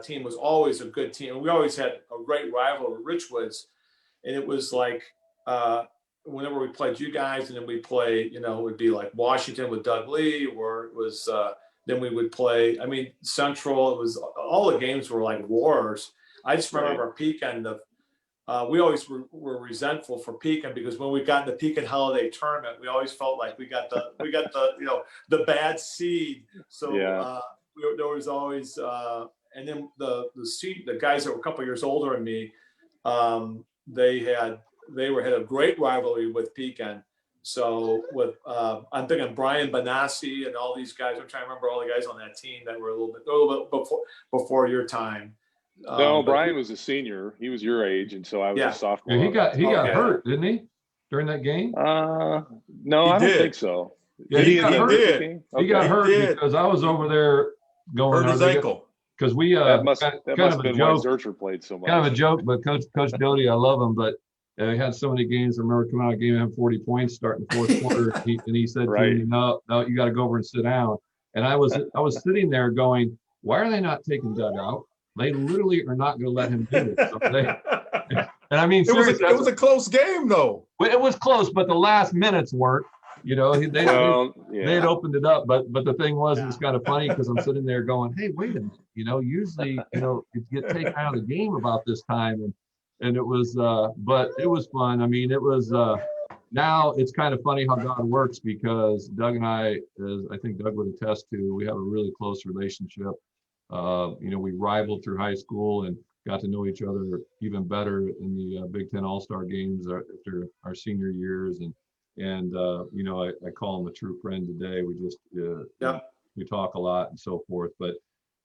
team was always a good team. We always had a great rival, Richwoods, and it was like whenever we played you guys, and then we play, it would be like Washington with Doug Lee, or it was then we would play. I mean, Central. It was all the games were like wars. I just remember Pekin. We always were resentful for Pekin because when we got in the Pekin Holiday Tournament, we always felt like we got the the bad seed. So there was always and then the guys that were a couple years older than me, they had a great rivalry with Pekin. So with I'm thinking Brian Benassi and all these guys. I'm trying to remember all the guys on that team that were a little bit before your time. No, Brian was a senior. He was your age, and so I was a sophomore. Yeah, he got hurt, didn't he, during that game? No, I don't think so. Yeah, he got hurt. Okay. He got hurt because I was over there going. Hurt his ankle. Because we that must have been why Zurcher played so much. Kind of a joke, but Coach Doty, I love him, but he had so many games. I remember coming out of a game and having 40 points starting the fourth quarter, and he said to me, "No, you got to go over and sit down." And I was sitting there going, "Why are they not taking Doug out? They literally are not going to let him do it." So and I mean, it was a close game, though. It was close, but the last minutes weren't. They had opened it up, but the thing was, it's kind of funny because I'm sitting there going, "Hey, wait a minute! Usually, you get taken out of the game about this time," and it was, but it was fun. I mean, it was. Now it's kind of funny how God works because Doug and I, as I think Doug would attest to, we have a really close relationship. We rivaled through high school and got to know each other even better in the Big Ten All-Star games after our senior years. And I call him a true friend today. We just, we talk a lot and so forth. But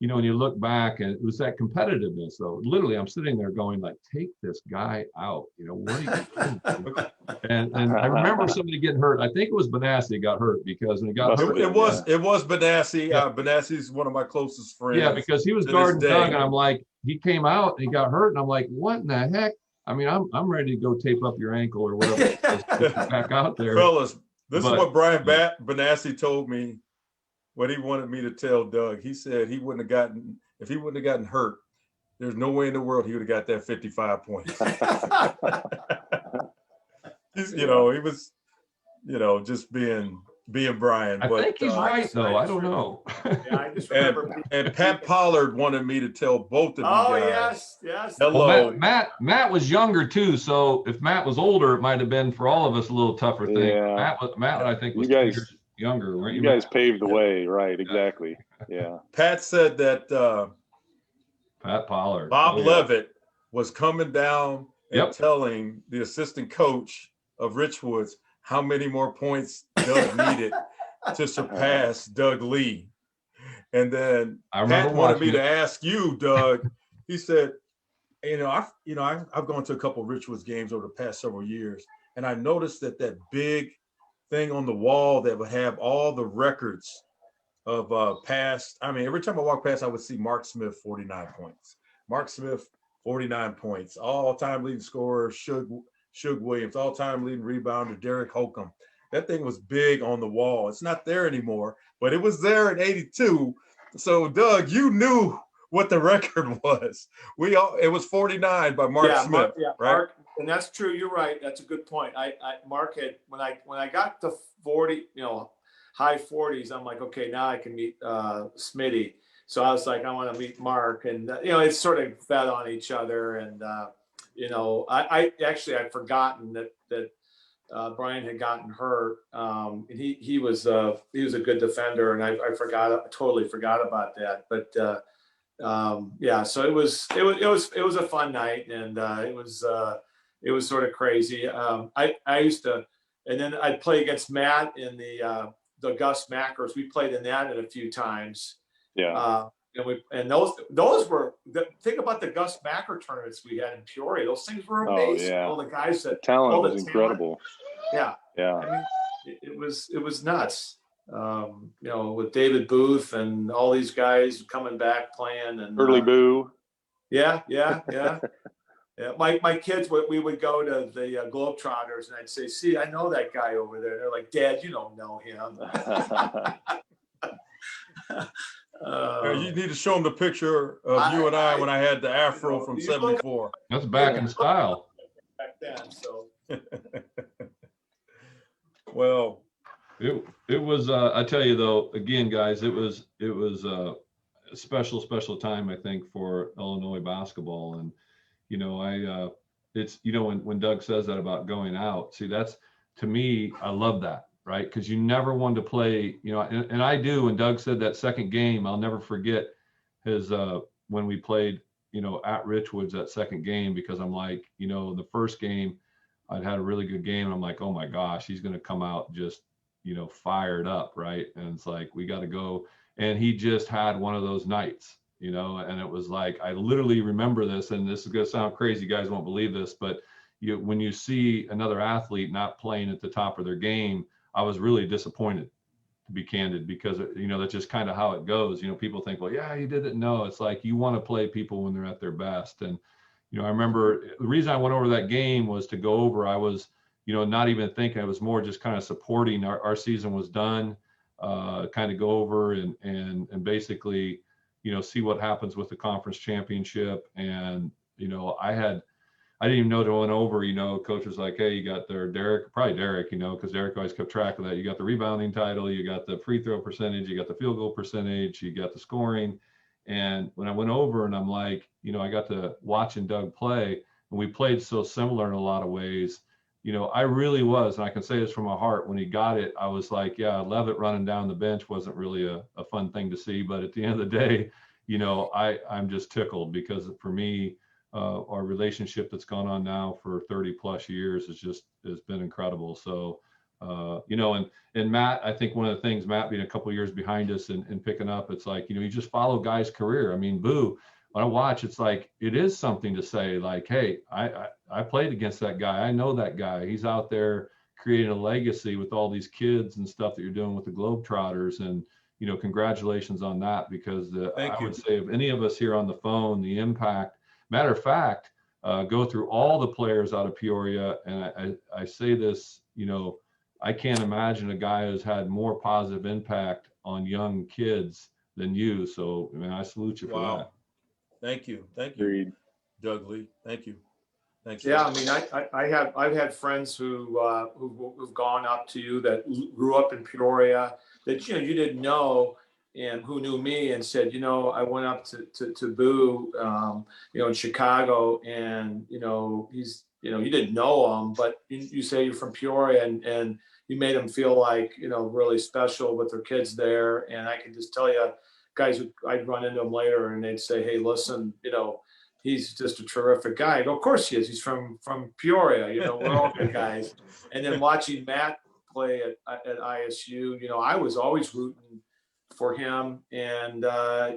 you know, when you look back, and it was that competitiveness. So literally, I'm sitting there going like, take this guy out. You know, what are you doing? And I remember somebody getting hurt. I think it was Benassi got hurt because when he got hurt, It was Benassi. Benassi's one of my closest friends. Yeah, because he was guarding Doug, and I'm like, he came out and he got hurt, and I'm like, what in the heck? I mean, I'm ready to go tape up your ankle or whatever. Back out there, fellas. This is what Brian Benassi told me. What he wanted me to tell Doug. He said he wouldn't have gotten, if he wouldn't have gotten hurt, there's no way in the world he would have got that 55 points. You know, he was, you know, just being Brian. I think he's right, though. I don't know. Yeah, I just remember. And Pat Pollard wanted me to tell both of you guys. Yes. Hello. Well, Matt was younger too, so if Matt was older, it might have been for all of us a little tougher thing. Yeah. Matt, I think was 2 years younger, weren't you? You guys paved the way, right? Exactly. Yeah. Pat said that Pat Pollard, Bob Levitt was coming down and telling the assistant coach of Richwoods how many more points Doug needed to surpass Doug Lee. And then Pat wanted me to ask you, Doug. He said, I've gone to a couple of Richwoods games over the past several years, and I noticed that big thing on the wall that would have all the records of past. I mean, every time I walk past, I would see Mark Smith, 49 points. Mark Smith, 49 points. All-time leading scorer, Shug Williams. All-time leading rebounder, Derek Holcomb. That thing was big on the wall. It's not there anymore, but it was there in 82. So, Doug, you knew what the record was. It was 49 by Mark Smith, right? Mark, and that's true. You're right. That's a good point. Mark had when I got to 40, high 40s, I'm like, okay, now I can meet Smitty. So I was like, I want to meet Mark, and it's sort of fed on each other. And I I'd forgotten that Brian had gotten hurt. And he was a good defender, and I totally forgot about that. But so it was a fun night, and it was sort of crazy. I used to, and then I'd play against Matt in the Gus Mackers. We played in that a few times. Yeah. And those were the thing about the Gus Macker tournaments we had in Peoria. Those things were amazing. Oh, yeah. All the guys the talent was incredible. Yeah. Yeah. I mean, it was nuts. With David Booth and all these guys coming back playing, and Curley Boo. Yeah. Yeah, my kids, we would go to the Globetrotters, and I'd say, "See, I know that guy over there." They're like, "Dad, you don't know him." You need to show them the picture of you and I when I had the afro from '74. That's back in style. Back then, so. Well, it was. I tell you though, again, guys, it was a special time, I think, for Illinois basketball. And it's when Doug says that about going out. See, that's, to me, I love that, right? Because you never wanted to play, and I do. And Doug said that second game, I'll never forget his when we played, at Richwoods, that second game, because I'm like, the first game I'd had a really good game, and I'm like, oh my gosh, he's going to come out just, fired up, right? And it's like, we got to go. And he just had one of those nights, and it was like, I literally remember this, and this is going to sound crazy, you guys won't believe this, but when you see another athlete not playing at the top of their game, I was really disappointed, to be candid, because that's just kind of how it goes. People think, well, yeah, you did it. No, it's like, you want to play people when they're at their best. And I remember the reason I went over that game was to go over, I was not even thinking, I was more just kind of supporting. Our season was done, kind of go over and basically see what happens with the conference championship. And I didn't even know to went over, coach was like, hey, you got there, Derek, because Derek always kept track of that. You got the rebounding title, you got the free throw percentage, you got the field goal percentage, you got the scoring. And when I went over, and I'm like, I got to watching Doug play, and we played so similar in a lot of ways. I really was, and I can say this from my heart, when he got it, I was like, yeah, Levitt running down the bench wasn't really a fun thing to see. But at the end of the day, I'm just tickled, because for me, our relationship that's gone on now for 30 plus years has been incredible. So You know, and Matt, I think one of the things, Matt being a couple of years behind us and picking up, it's like, you know, you just follow guys' career. I mean, Boo, when I watch, it's like, it is something to say like, hey, I played against that guy. I know that guy. He's out there creating a legacy with all these kids and stuff that you're doing with the Globetrotters. And, you know, congratulations on that, because I would say if any of us here on the phone, the impact, matter of fact, go through all the players out of Peoria. And I say this, you know, I can't imagine a guy who's had more positive impact on young kids than you. So, I mean, I salute you for that. Thank you. Thank you, Agreed. Doug Lee. Thank you. Thanks. Yeah, I mean, I've had friends who've gone up to you that grew up in Peoria that, you know, you didn't know, and who knew me and said, you know, I went up to Boo, you know, in Chicago, and, you know, he's, you know, you didn't know him, but you say you're from Peoria, and you made them feel like, you know, really special with their kids there. And I can just tell you, guys, I'd run into them later and they'd say, hey, listen, you know, he's just a terrific guy. I go, of course he is. He's from Peoria. You know, we're all good guys. And then watching Matt play at ISU, you know, I was always rooting for him. And,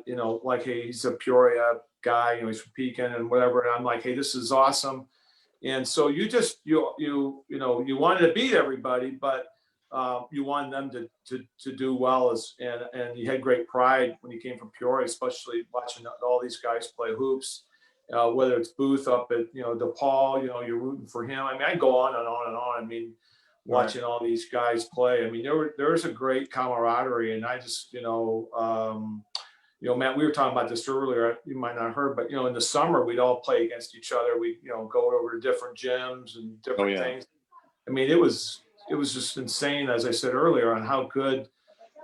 you know, like, hey, he's a Peoria guy, you know, he's from Pekin and whatever. And I'm like, hey, this is awesome. And so you know, you wanted to beat everybody, but you wanted them to do well, and you had great pride when you came from Peoria, especially watching all these guys play hoops. Whether it's Booth up at, you know, DePaul, you know, you're rooting for him. I mean, I go on and on and on. I mean, watching all these guys play. I mean, there's a great camaraderie, and I just, you know, Matt, we were talking about this earlier. You might not have heard, but, you know, in the summer we'd all play against each other. We, you know, go over to different gyms and different things. I mean, it was just insane, as I said earlier, on how good,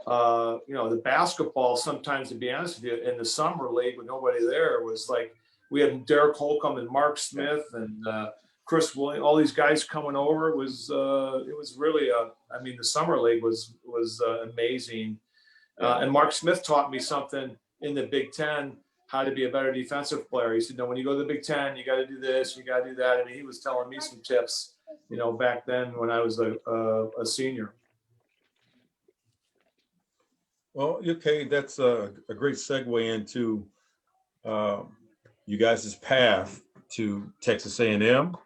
you know, the basketball sometimes, to be honest with you, in the summer league with nobody there, was like, we had Derek Holcomb and Mark Smith and Chris Williams, all these guys coming over. It was really I mean, the summer league was amazing. And Mark Smith taught me something in the Big Ten, how to be a better defensive player. He said, no, when you go to the Big Ten, you got to do this, you got to do that. I mean, he was telling me some tips, you know, back then when I was a senior. Well, okay, that's a great segue into you guys' path to Texas A&M,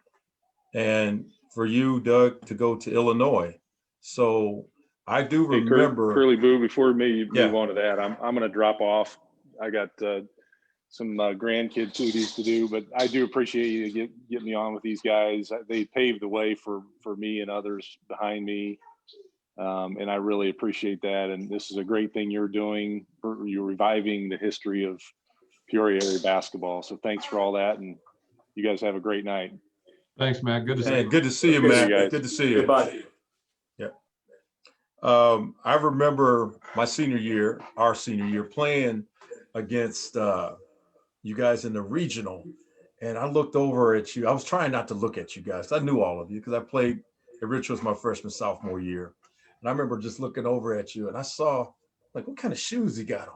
and for you, Doug, to go to Illinois. So I do remember. Curly Boo, before me move on to that, I'm going to drop off. I got some grandkid duties to do, but I do appreciate you getting me on with these guys. They paved the way for me and others behind me. And I really appreciate that. And this is a great thing you're doing. You're reviving the history of Peoria area basketball. So thanks for all that. And you guys have a great night. Thanks, Matt. Good to see you. Good to see you, Matt. Good to see you. Goodbye. Yeah. I remember our senior year, playing against you guys in the regional. And I looked over at you. I was trying not to look at you guys. I knew all of you because I played at Richards my freshman, sophomore year. And I remember just looking over at you, and I saw, like, what kind of shoes he got on?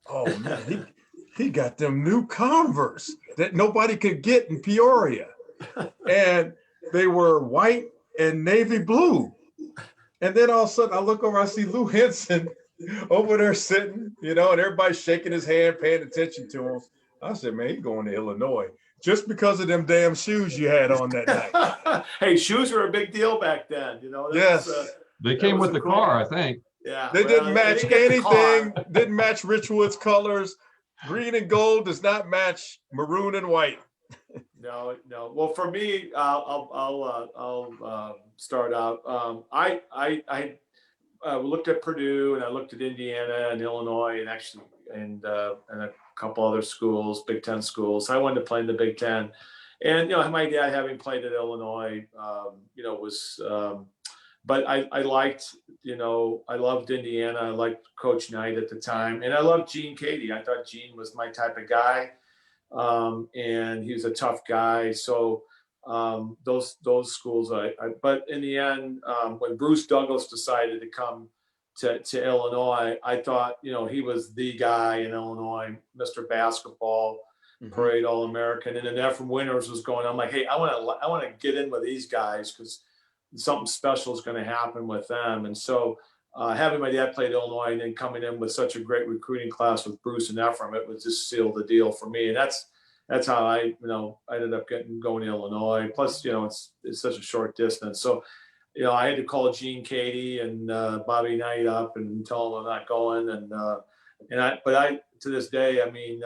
Oh, man, he got them new Converse that nobody could get in Peoria. And they were white and navy blue. And then all of a sudden I look over, I see Lou Henson over there sitting, you know, and everybody's shaking his hand, paying attention to him. I said, man, he's going to Illinois just because of them damn shoes you had on that night. Hey, shoes were a big deal back then, you know. Yes. They came with the car, I think. Yeah. They didn't match anything, didn't match Richwood's colors. Green and gold does not match maroon and white. No. Well, for me, I'll start out. I looked at Purdue, and I looked at Indiana and Illinois, and actually and a couple other schools, Big Ten schools. I wanted to play in the Big Ten, and, you know, my dad, having played at Illinois, you know, was. But I liked, you know, I loved Indiana. I liked Coach Knight at the time, and I loved Gene Cady. I thought Gene was my type of guy. And he was a tough guy. So those schools, but in the end, when Bruce Douglas decided to come to Illinois, I thought, you know, he was the guy in Illinois, Mr. Basketball, Parade All-American. And then Ephraim Winters was going. I'm like, hey, I want to get in with these guys, because something special is going to happen with them. And so having my dad play at Illinois and then coming in with such a great recruiting class with Bruce and Ephraim, it was just sealed the deal for me. And that's how I ended up going to Illinois. Plus, it's such a short distance. So, I had to call Gene Katie and Bobby Knight up and tell them I'm not going. But to this day, I mean,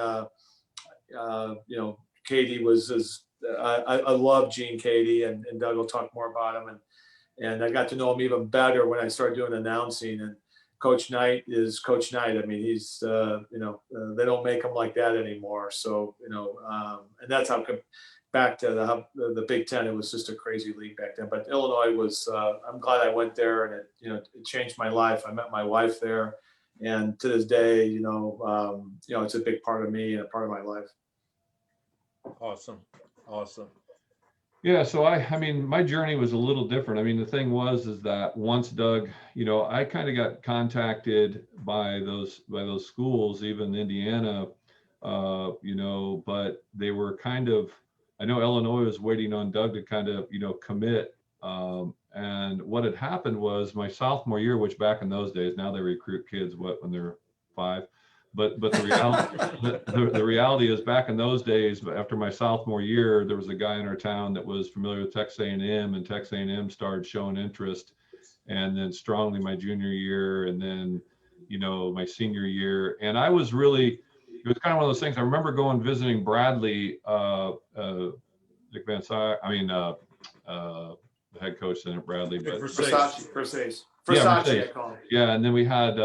Katie was I love Gene Katie, and Doug will talk more about him. And I got to know him even better when I started doing announcing. And Coach Knight is Coach Knight. I mean, he's, they don't make him like that anymore. So, and that's how back to the Big Ten, it was just a crazy league back then. But Illinois was, I'm glad I went there, and it changed my life. I met my wife there. And to this day, it's a big part of me and a part of my life. Awesome. Awesome. Yeah, so I mean, my journey was a little different. I mean, the thing is that once Doug, I kind of got contacted by those schools, even Indiana, but they were kind of, I know Illinois was waiting on Doug to kind of, commit. And what had happened was my sophomore year, which back in those days, now they recruit kids, when they're 5. But the reality, the reality is back in those days, after my sophomore year, there was a guy in our town that was familiar with Texas A&M, and Texas A&M started showing interest. And then strongly my junior year, and then, my senior year. And I was really, it was kind of one of those things. I remember visiting Bradley, Nick Van Sy, the head coach then at Bradley. But Versace, yeah, I call him. Yeah, and then we had,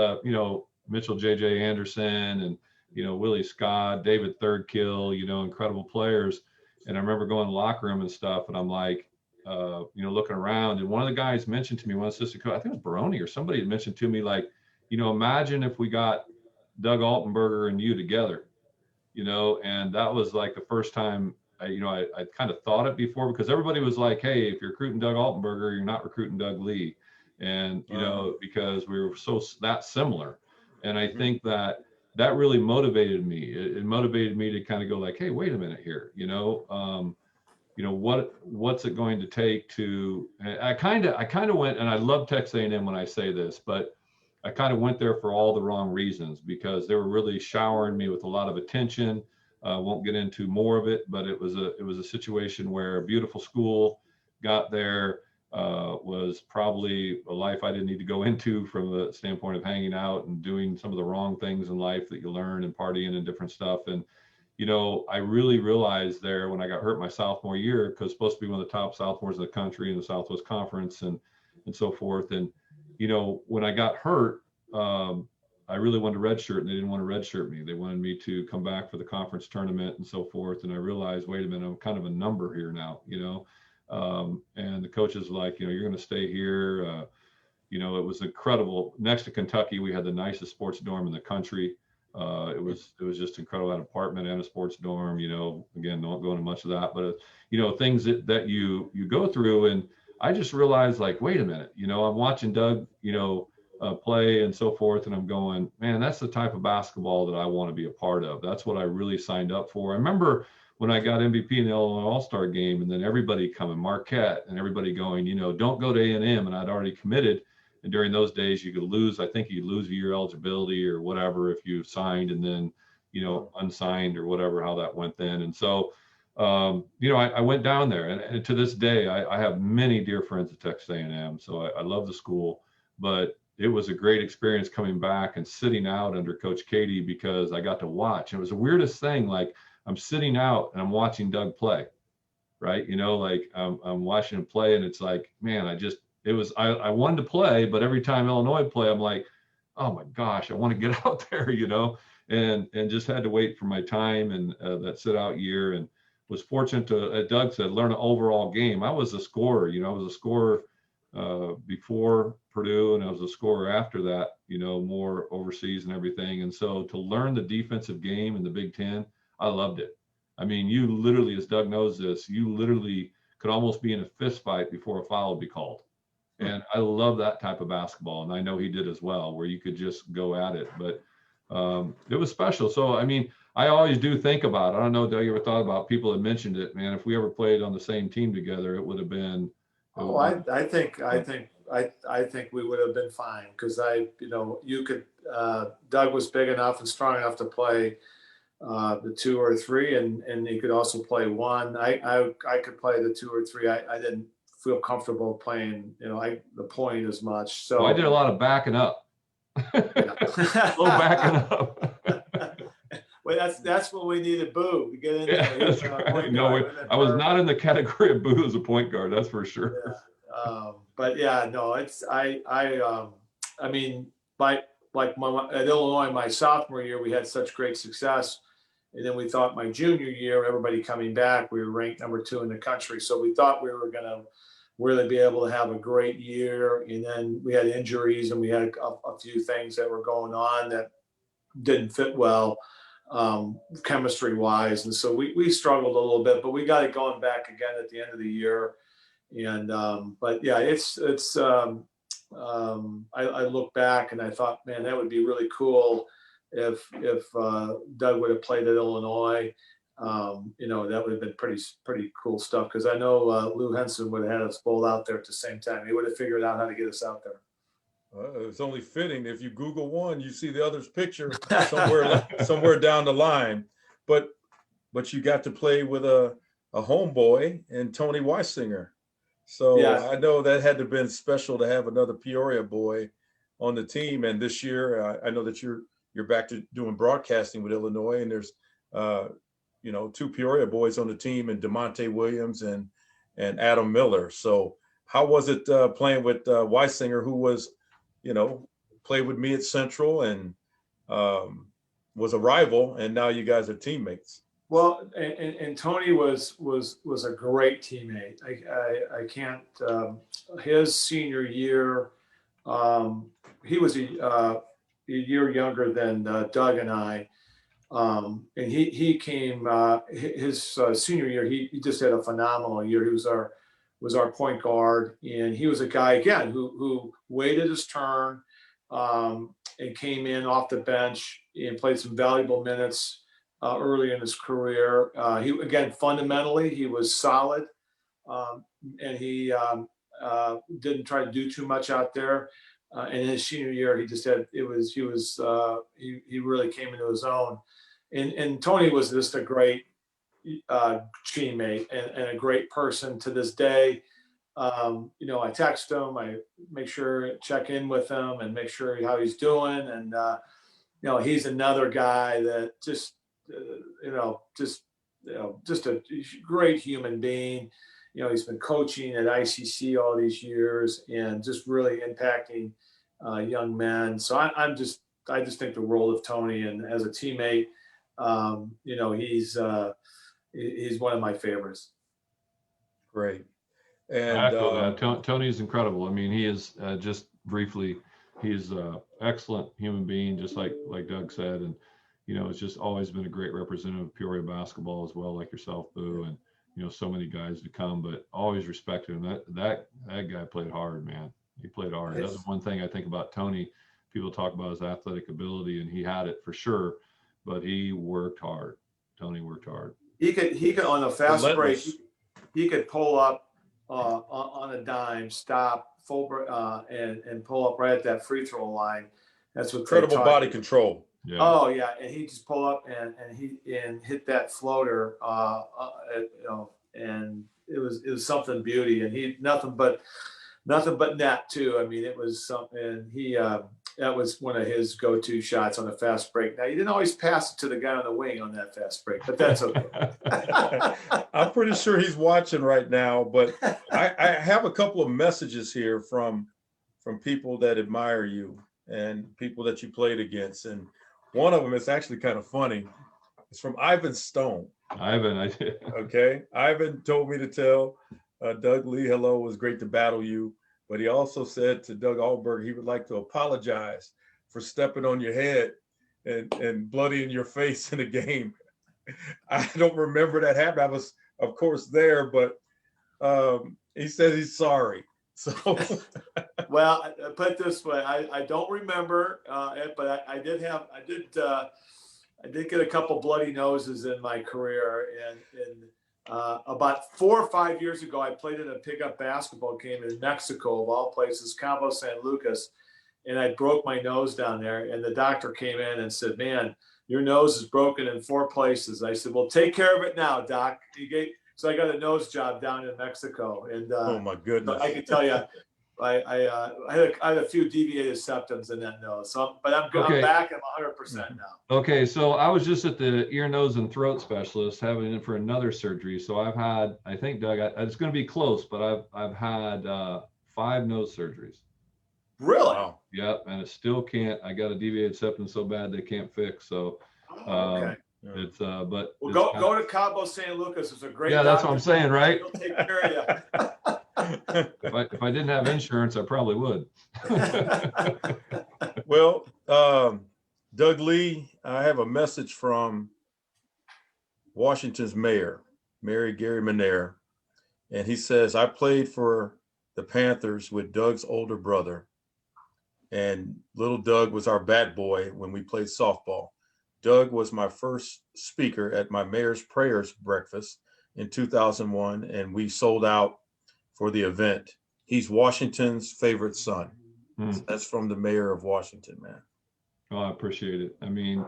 Mitchell J.J. Anderson and, Willie Scott, David Thirdkill, incredible players. And I remember going to the locker room and stuff, and I'm like, looking around, and one of the guys mentioned to me, one assistant coach, I think it was Baroni or somebody had mentioned to me, like, imagine if we got Doug Altenberger and you together, and that was like the first time I kind of thought it before, because everybody was like, hey, if you're recruiting Doug Altenberger, you're not recruiting Doug Lee. And, because we were so that similar. And I think that really motivated me. It motivated me to kind of go like, hey, wait a minute here, what's it going to take to, I kind of went, and I love Texas A&M when I say this, but I kind of went there for all the wrong reasons, because they were really showering me with a lot of attention. Won't get into more of it, but it was a situation where a beautiful school got there, was probably a life I didn't need to go into from the standpoint of hanging out and doing some of the wrong things in life that you learn and partying and different stuff. And, I really realized there when I got hurt my sophomore year, because supposed to be one of the top sophomores in the country in the Southwest Conference and so forth. And, when I got hurt, I really wanted to redshirt, and they didn't want to redshirt me. They wanted me to come back for the conference tournament and so forth. And I realized, wait a minute, I'm kind of a number here now, and the coach is like, you're going to stay here. It was incredible. Next to Kentucky, we had the nicest sports dorm in the country. It was just incredible. I had an apartment and a sports dorm, again, don't go into much of that, but, things that you go through. And I just realized, like, wait a minute, I'm watching Doug, play and so forth. And I'm going, man, that's the type of basketball that I want to be a part of. That's what I really signed up for. I remember when I got MVP in the Illinois All-Star game, and then everybody coming, Marquette, and everybody going, don't go to A&M. And I'd already committed. And during those days, you could lose, I think you lose your eligibility or whatever if you signed and then, unsigned or whatever, how that went then. And so, I went down there, and to this day, I have many dear friends at Texas A&M. So I love the school, but it was a great experience coming back and sitting out under Coach Katie, because I got to watch. It was the weirdest thing. Like, I'm sitting out and I'm watching Doug play, right? Like I'm watching him play, and it's like, man, I wanted to play, but every time Illinois play, I'm like, oh my gosh, I want to get out there, and just had to wait for my time and that sit out year, and was fortunate to, as Doug said, learn an overall game. I was a scorer, I was a scorer before Purdue, and I was a scorer after that, more overseas and everything. And so to learn the defensive game in the Big Ten, I loved it. I mean, you literally, as Doug knows this, you literally could almost be in a fist fight before a foul would be called. And I love that type of basketball. And I know he did as well, where you could just go at it. But it was special. So, I mean, I always do think about it. I don't know, Doug, you ever thought about, people had mentioned it, man, if we ever played on the same team together, it would have been Oh, I think we would have been fine because you could, Doug was big enough and strong enough to play the 2 or 3, and he could also play 1. I could play the 2 or 3. I didn't feel comfortable playing, the point as much. So Well, I did a lot of backing up. yeah. Slow backing up. Well, that's what we needed Boo to get in Yeah, there. that's right. No, I was not in the category of Boo as a point guard, that's for sure. Yeah. But yeah, no, it's I mean, at Illinois, my sophomore year, we had such great success, and then we thought my junior year, everybody coming back, we were ranked number 2 in the country, so we thought we were gonna really be able to have a great year, and then we had injuries and we had a few things that were going on that didn't fit well, chemistry wise, and so we struggled a little bit, but we got it going back again at the end of the year. And but yeah, I look back and I thought, man, that would be really cool if Doug would have played at Illinois. That would have been pretty cool stuff, because I know Lou Henson would have had us both out there at the same time. He would have figured out how to get us out there. It's only fitting if you Google one, you see the other's picture somewhere down the line. But you got to play with a homeboy and Tony Weisinger. So Yes. I know that had to have been special to have another Peoria boy on the team. And this year, I know that you're back to doing broadcasting with Illinois, and there's 2 Peoria boys on the team, and DeMonte Williams and Adam Miller. So how was it playing with Weisinger, who was, played with me at Central and was a rival, and now you guys are teammates? Well, and Tony was a great teammate. I can't. His senior year, he was a year younger than Doug and I, and he came his senior year. He just had a phenomenal year. He was our point guard, and he was a guy again who waited his turn, and came in off the bench and played some valuable minutes early in his career. Fundamentally, he was solid, and he didn't try to do too much out there. And in his senior year, he really came into his own. And Tony was just a great teammate and a great person to this day. I text him, I check in with him and make sure how he's doing. And, he's another guy that just a great human being. He's been coaching at ICC all these years and just really impacting young men. So I just think the world of Tony, and as a teammate, he's one of my favorites. Great. And I feel that. Tony's incredible. I mean, he is just briefly, he's an excellent human being, just like Doug said, and it's just always been a great representative of Peoria basketball as well, like yourself, Boo, and so many guys to come, but always respected him. That guy played hard, man. He played hard. Yes. That's one thing I think about Tony. People talk about his athletic ability, and he had it for sure, but he worked hard. Tony worked hard. He could on a fast break, Relentless. he could pull up on a dime, stop, full and pull up right at that free throw line. That's what Incredible body control. Yeah. Oh yeah, and he just pull up and hit that floater, and it was something beauty, and he nothing but net too. I mean, it was something. He that was one of his go-to shots on a fast break. Now, he didn't always pass it to the guy on the wing on that fast break, but that's okay. I'm pretty sure he's watching right now, but I have a couple of messages here from people that admire you and people that you played against. And one of them is actually kind of funny. It's from Ivan Stone. Okay. Ivan told me to tell Doug Lee, hello, it was great to battle you. But he also said to Doug Altenberger he would like to apologize for stepping on your head and bloodying your face in a game. I don't remember that happening. I was, of course, there, but he said he's sorry. So, well, put it this way, I don't remember it, but I did get a couple bloody noses in my career, and about 4 or 5 years ago, I played in a pickup basketball game in Mexico, of all places, Cabo San Lucas, and I broke my nose down there. And the doctor came in and said, "Man, your nose is broken in 4 places." I said, "Well, take care of it now, doc." So I got a nose job down in Mexico, and Oh my goodness! so I can tell you, I had a few deviated septums in that nose. So, but I'm good. Okay. I'm back. I'm 100% now. Okay, so I was just at the ear, nose, and throat specialist having it for another surgery. So I've had, I think, Doug, it's going to be close, but I've had 5 nose surgeries. Really? Wow. Yep, and it still can't. I got a deviated septum so bad they can't fix. So Okay. it's but Well, it's go to Cabo San Lucas. It's a great. Yeah, that's what I'm saying, right? He'll take care of you. If I didn't have insurance, I probably would. Well, Doug Lee, I have a message from Washington's mayor, Mary Gary Manere, and he says, "I played for the Panthers with Doug's older brother, and little Doug was our bat boy when we played softball. Doug was my first speaker at my mayor's prayers breakfast in 2001, and we sold out for the event. He's Washington's favorite son." That's from the mayor of Washington, man. Oh, I appreciate it. I mean,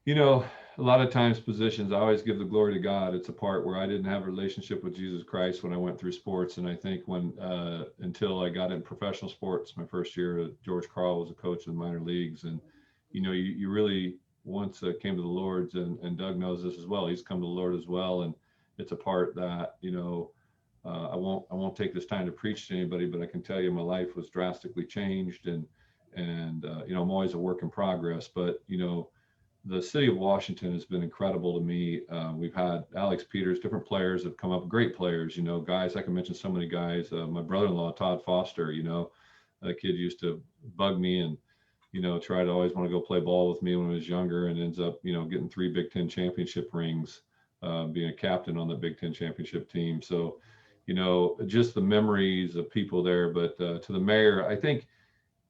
you know, a lot of times positions, I always give the glory to God. It's a part where I didn't have a relationship with Jesus Christ when I went through sports. And I think when, until I got in professional sports, my first year, George Carl was a coach in the minor leagues. And, you know, you really once came to the Lord's, and Doug knows this as well. He's come to the Lord as well. And it's a part that, you know, I won't take this time to preach to anybody, but I can tell you my life was drastically changed, and you know, I'm always a work in progress, but you know, the city of Washington has been incredible to me. We've had Alex Peters, different players have come up, great players, you know, guys, I can mention so many guys, my brother-in-law, Todd Foster, you know, that kid used to bug me and, you know, try to always want to go play ball with me when I was younger, and ends up, you know, getting 3 Big Ten championship rings, being a captain on the Big Ten championship team. So, you know, just the memories of people there. But to the mayor, I think,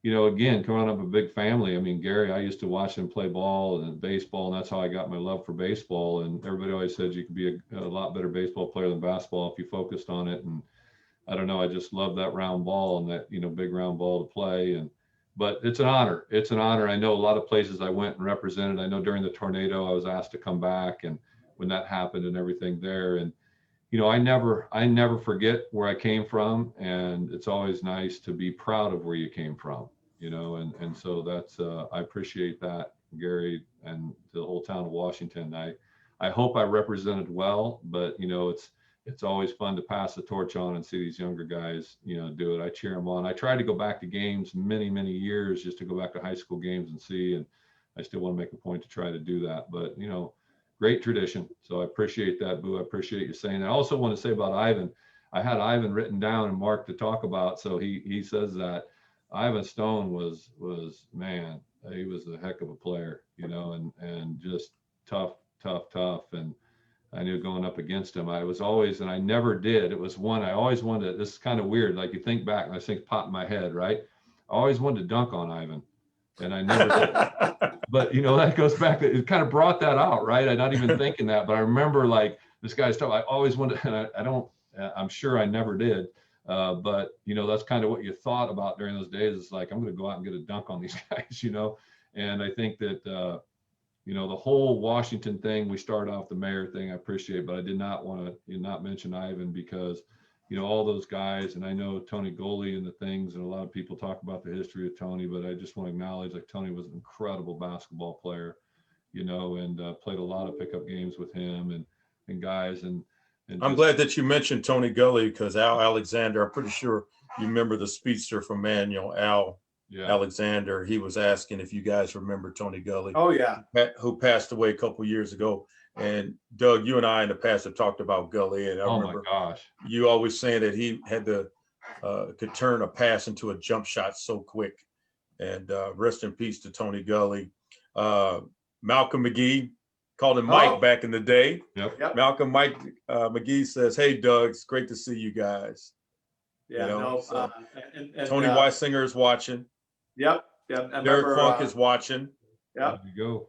you know, again, coming up a big family. I mean, Gary, I used to watch him play ball and baseball, and that's how I got my love for baseball. And everybody always says you could be a lot better baseball player than basketball if you focused on it. And I don't know, I just love that round ball and that, you know, big round ball to play. And but it's an honor. It's an honor. I know a lot of places I went and represented. I know during the tornado, I was asked to come back, and when that happened and everything there. And you know, I never forget where I came from, and it's always nice to be proud of where you came from, you know, and so that's, I appreciate that, Gary, and the whole town of Washington. I hope I represented well, but you know, it's always fun to pass the torch on and see these younger guys, you know, do it. I cheer them on. I tried to go back to games many years, just to go back to high school games and see, and I still want to make a point to try to do that, but you know, great tradition. So I appreciate that, Boo. I appreciate you saying that. I also want to say about Ivan, I had Ivan written down and marked to talk about. So he says that Ivan Stone was, man, he was a heck of a player, you know, and just tough. And I knew going up against him, I was always, and I never did. It was one I always wanted. This is kind of weird. Like you think back, and I think pop in my head, right? I always wanted to dunk on Ivan, and I never did. But, you know, that goes back, it kind of brought that out, right? I'm not even thinking that, but I remember like this guy's tough. I always wanted, and I'm sure I never did. But, you know, that's kind of what you thought about during those days. It's like, I'm going to go out and get a dunk on these guys, you know? And I think that, you know, the whole Washington thing, we started off the mayor thing, I appreciate, but I did not want to not mention Ivan because, you know, all those guys, and I know Tony Goalie and the things, and a lot of people talk about the history of Tony, but I just want to acknowledge like Tony was an incredible basketball player, you know, and played a lot of pickup games with him and guys. And I'm glad that you mentioned Tony Gully, because Al Alexander, I'm pretty sure you remember the speedster from Manual, Al Alexander. He was asking if you guys remember Tony Gully. Oh, yeah. Who passed away a couple years ago. And Doug, you and I in the past have talked about Gully, and I remember my gosh, you always saying that he had the could turn a pass into a jump shot so quick. And rest in peace to Tony Gully. Malcolm McGee, called him Mike back in the day. Yep. Malcolm McGee says, "Hey Doug, it's great to see you guys." Yeah, you know, no, so and Tony Weisinger is watching. Yep. Derek Funk is watching. Yep. There you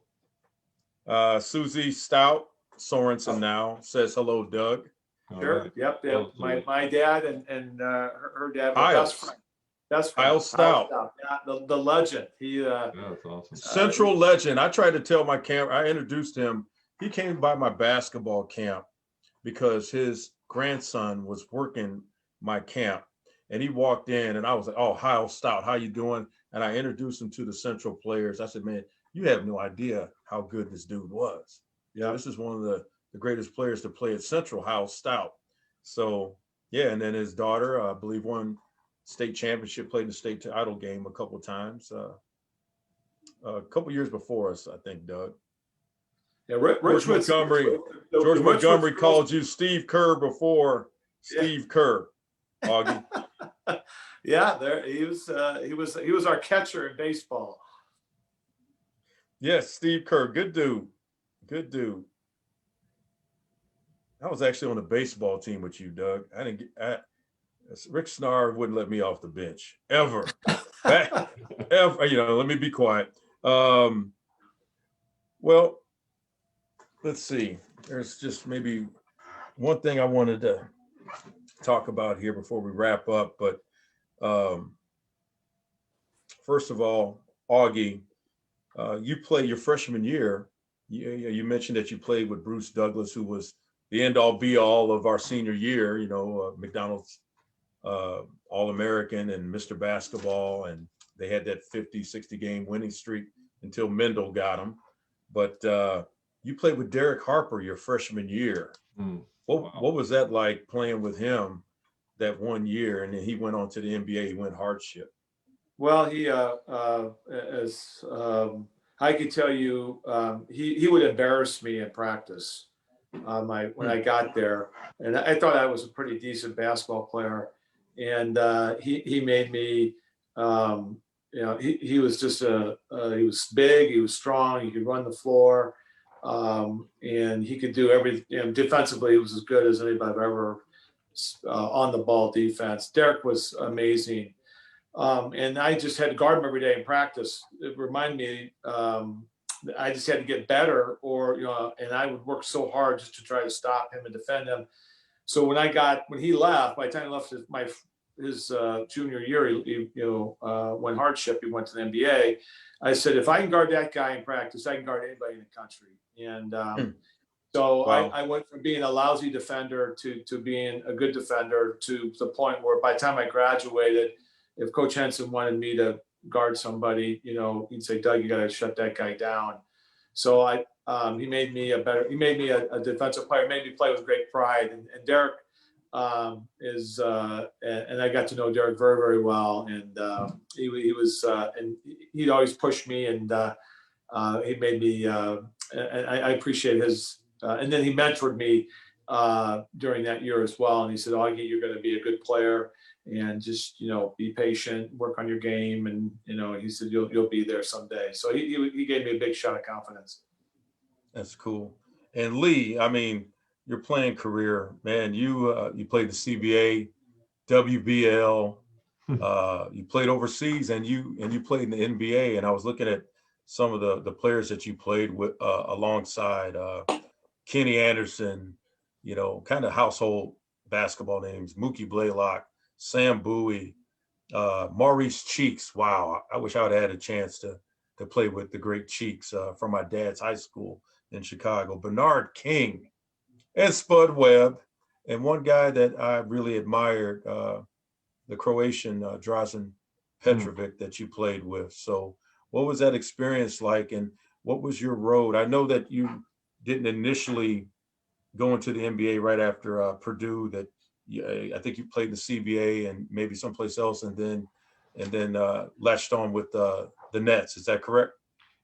go. Susie Stout Sorensen now. Says hello, Doug. All Sure. right. Yep. Well, My dad and her dad were Kyle. best friends. Best friends. Kyle Stout. Yeah, the legend. yeah, that's awesome. Central legend. I tried to tell my camp, I introduced him. He came by my basketball camp because his grandson was working my camp. And he walked in and I was like, oh, Kyle Stout, how you doing? And I introduced him to the Central players. I said, man, you have no idea how good this dude was. Yeah. This is one of the greatest players to play at Central, Kyle Stout. So, yeah, and then his daughter, I believe, won state championship, played in the state title game a couple of times. A couple years before us, I think, Doug. Yeah, George Montgomery called you Steve Kerr before Steve Kerr, Augie. Yeah, there he was our catcher in baseball. Yes, Steve Kerr, good dude. Good dude. I was actually on the baseball team with you, Doug. Rick Snarr wouldn't let me off the bench ever. Ever, let me be quiet. Well, let's see. There's just maybe one thing I wanted to talk about here before we wrap up. But first of all, Augie, you played your freshman year. You mentioned that you played with Bruce Douglas, who was the end all be all of our senior year, McDonald's All-American and Mr. Basketball. And they had that 50, 60 game winning streak until Mendel got him. But you played with Derek Harper your freshman year. What was that like playing with him that one year? And then he went on to the NBA, he went hardship. Well, he, as I could tell you, he would embarrass me in practice when I got there. And I thought I was a pretty decent basketball player. And he made me, he was just he was big, he was strong, he could run the floor, and he could do everything. Defensively, he was as good as anybody I've ever on the ball defense. Derek was amazing. And I just had to guard him every day in practice. It reminded me, I just had to get better, and I would work so hard just to try to stop him and defend him. So when he left, by the time he left his junior year, he went hardship. He went to the NBA. I said, if I can guard that guy in practice, I can guard anybody in the country. And so wow. I went from being a lousy defender to being a good defender to the point where by the time I graduated, if Coach Henson wanted me to guard somebody, he'd say, Doug, you got to shut that guy down. So he made me a defensive player, made me play with great pride. And Derek and I got to know Derek very, very well. And he was, and he'd always push me, and he made me, and I appreciate his, and then he mentored me during that year as well. And he said, Augie, you're going to be a good player. And just be patient, work on your game, and he said you'll be there someday. So he gave me a big shot of confidence. That's cool. And Lee, I mean, your playing career, man, you played the CBA, WBL, you played overseas, and you played in the NBA. And I was looking at some of the players that you played with alongside Kenny Anderson, kind of household basketball names, Mookie Blaylock, Sam Bowie, Maurice Cheeks. Wow, I wish I would have had a chance to play with the great Cheeks from my dad's high school in Chicago. Bernard King and Spud Webb, and one guy that I really admired, the Croatian Drazen Petrovic that you played with. So what was that experience like, and what was your road? I know that you didn't initially go into the NBA right after Purdue, that I think you played in the CBA and maybe someplace else, and then latched on with the Nets. Is that correct?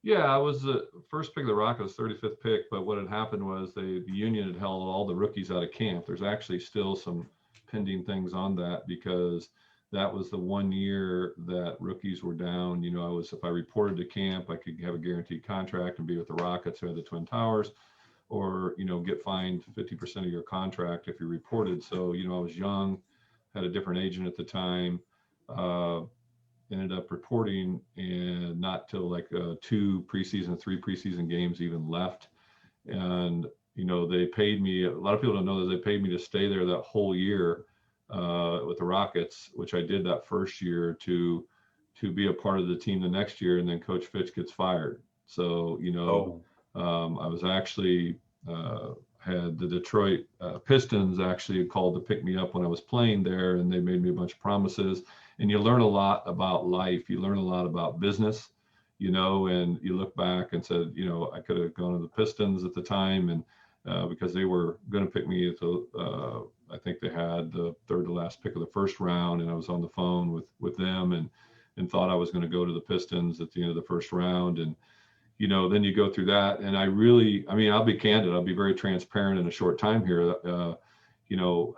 Yeah, I was the first pick of the Rockets, 35th pick. But what had happened was the union had held all the rookies out of camp. There's actually still some pending things on that, because that was the 1 year that rookies were down. If I reported to camp, I could have a guaranteed contract and be with the Rockets or the Twin Towers, or get fined 50% of your contract if you reported. So I was young, had a different agent at the time, ended up reporting, and not till like 3 preseason games even left. And they paid me. A lot of people don't know that they paid me to stay there that whole year with the Rockets, which I did that first year to be a part of the team the next year, and then Coach Fitch gets fired. So I was actually had the Detroit Pistons actually called to pick me up when I was playing there, and they made me a bunch of promises. And you learn a lot about life. You learn a lot about business, and you look back and said, I could have gone to the Pistons at the time, and because they were going to pick me at the, I think they had the third to last pick of the first round, and I was on the phone with them and thought I was going to go to the Pistons at the end of the first round. And then you go through that. And I'll be candid. I'll be very transparent in a short time here.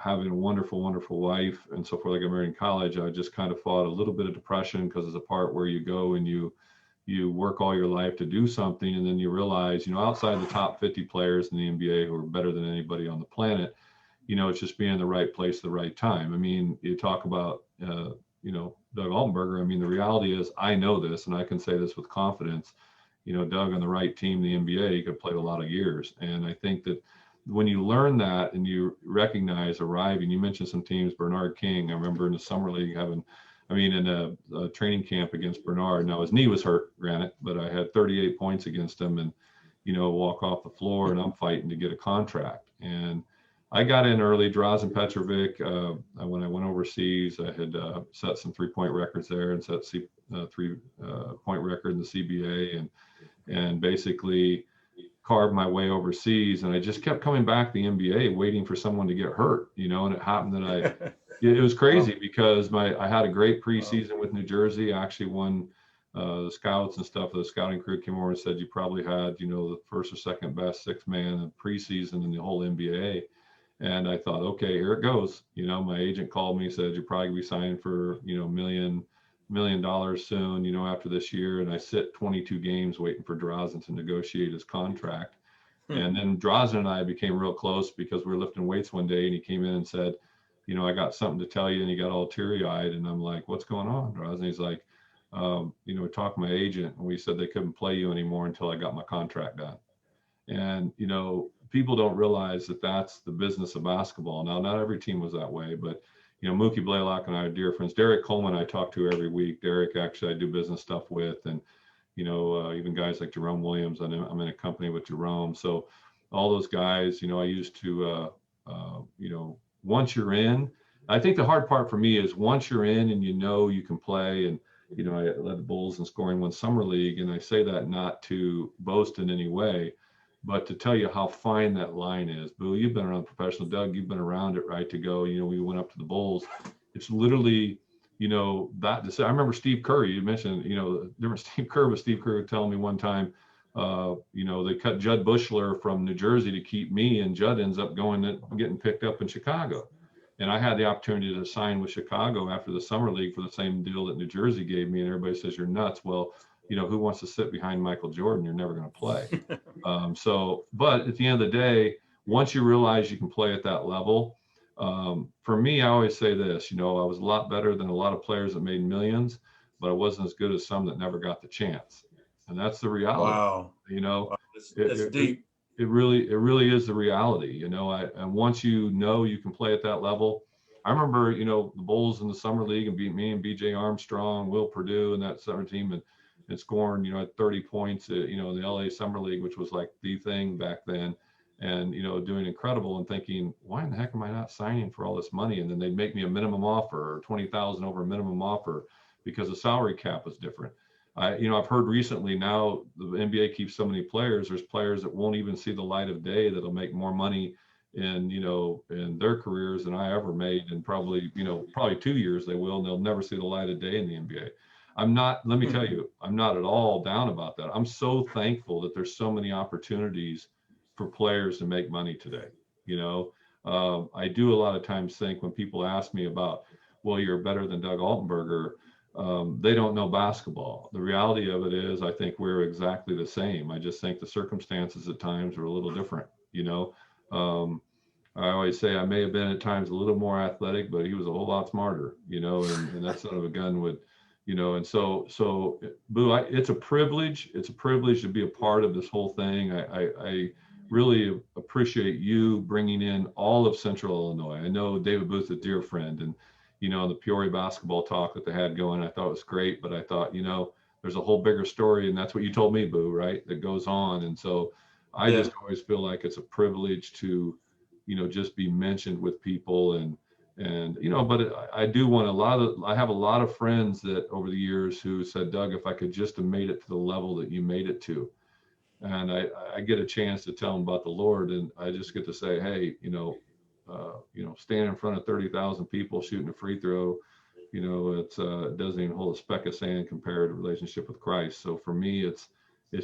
Having a wonderful, wonderful wife and so forth. I got married in college. I just kind of fought a little bit of depression because it's a part where you go and you work all your life to do something. And then you realize, outside the top 50 players in the NBA who are better than anybody on the planet, it's just being in the right place at the right time. I mean, you talk about, Doug Altenberger. I mean, the reality is I know this, and I can say this with confidence. Doug on the right team, the NBA, he could have played a lot of years. And I think that when you learn that and you recognize arriving, you mentioned some teams, Bernard King, I remember in the summer league in a training camp against Bernard. Now his knee was hurt, granted, but I had 38 points against him and, walk off the floor, and I'm fighting to get a contract. And I got in early. Drazen Petrovic, when I went overseas, I had set some 3-point records there and set 3-point record in the CBA and basically carved my way overseas. And I just kept coming back to the NBA waiting for someone to get hurt, and it happened that it was crazy because I had a great preseason with New Jersey. I actually won the scouts and stuff. The scouting crew came over and said, you probably had, the first or second best 6-man in preseason in the whole NBA. And I thought, okay, here it goes. My agent called me and said, you'll probably be signing for, $1 million soon, after this year. And I sit 22 games waiting for Drazen to negotiate his contract. And then Drazen and I became real close because we were lifting weights one day and he came in and said, I got something to tell you. And he got all teary eyed. And I'm like, what's going on, Drazen? He's like, we talked to my agent and we said they couldn't play you anymore until I got my contract done. And, people don't realize that that's the business of basketball. Now, not every team was that way, but, Mookie Blaylock and I are dear friends. Derek Coleman, I talk to every week. Derek, actually, I do business stuff with. And, even guys like Jerome Williams, I'm in a company with Jerome. So all those guys, I used to, once you're in, I think the hard part for me is once you're in and you can play. And, I led the Bulls in scoring one summer league. And I say that not to boast in any way, but to tell you how fine that line is. Boo, you've been around professional. Doug, you've been around it, right? To go, we went up to the Bulls. It's literally, that. I remember Steve Kerr. You mentioned, the different Steve Kerr, but Steve Kerr telling me one time, they cut Judd Bushler from New Jersey to keep me, and Judd ends up getting picked up in Chicago. And I had the opportunity to sign with Chicago after the summer league for the same deal that New Jersey gave me. And everybody says, you're nuts. Well, who wants to sit behind Michael Jordan? You're never going to play. But at the end of the day, once you realize you can play at that level, for me, I always say this, I was a lot better than a lot of players that made millions, but I wasn't as good as some that never got the chance. And that's the reality. Wow. Wow. That's deep. It really is the reality, and once you can play at that level. I remember, the Bulls in the summer league and beat me and BJ Armstrong, Will Purdue and that summer team and scoring, at 30 points, in the LA Summer League, which was like the thing back then, and, doing incredible and thinking, why in the heck am I not signing for all this money? And then they'd make me a minimum offer or 20,000 over a minimum offer because the salary cap was different. I've heard recently now the NBA keeps so many players, there's players that won't even see the light of day that'll make more money in their careers than I ever made. And probably 2 years they will, and they'll never see the light of day in the NBA. Let me tell you, I'm not at all down about that. I'm so thankful that there's so many opportunities for players to make money today. I do a lot of times think when people ask me about, well, you're better than Doug Altenberger, they don't know basketball. The reality of it is, I think we're exactly the same. I just think the circumstances at times are a little different. I always say I may have been at times a little more athletic, but he was a whole lot smarter, and that son of a gun would, and so Boo, it's a privilege. It's a privilege to be a part of this whole thing. I really appreciate you bringing in all of Central Illinois. I know David Booth's a dear friend, and the Peoria basketball talk that they had going, I thought was great. But I thought, there's a whole bigger story, and that's what you told me, Boo, right? That goes on, and so I just always feel like it's a privilege to, just be mentioned with people, and but I do want I have a lot of friends that over the years who said, Doug, if I could just have made it to the level that you made it to. And I get a chance to tell them about the Lord, and I just get to say, hey, stand in front of 30,000 people shooting a free throw, it doesn't even hold a speck of sand compared to relationship with Christ. So for me, it's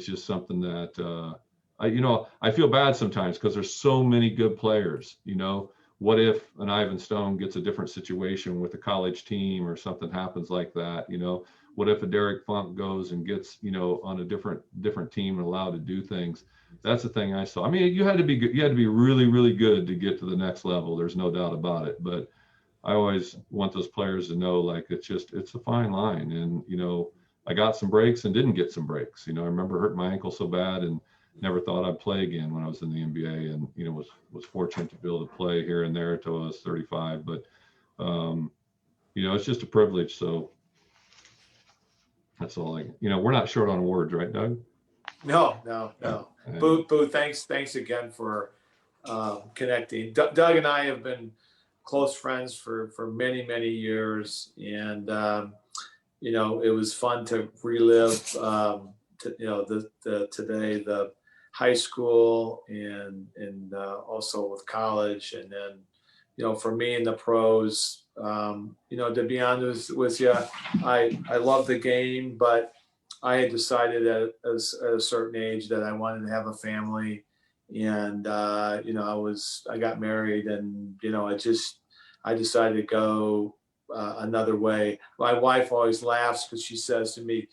just something that I feel bad sometimes because there's so many good players. What if an Ivan Stone gets a different situation with a college team or something happens like that? What if a Derek Funk goes and gets, on a different team and allowed to do things? That's the thing I saw. I mean, you had to be good. You had to be really, really good to get to the next level. There's no doubt about it. But I always want those players to know, like, it's a fine line. And, I got some breaks and didn't get some breaks. I remember hurting my ankle so bad and never thought I'd play again when I was in the NBA, and, was fortunate to be able to play here and there until I was 35. But, it's just a privilege. So that's all we're not short on words, right, Doug? No. Boo, thanks again for connecting. Doug and I have been close friends for many, many years. And, it was fun to relive, today, the high school and also with college. And then, for me in the pros, to be honest with you, I love the game, but I had decided at a certain age that I wanted to have a family. And, I got married, and, I decided to go another way. My wife always laughs because she says to me,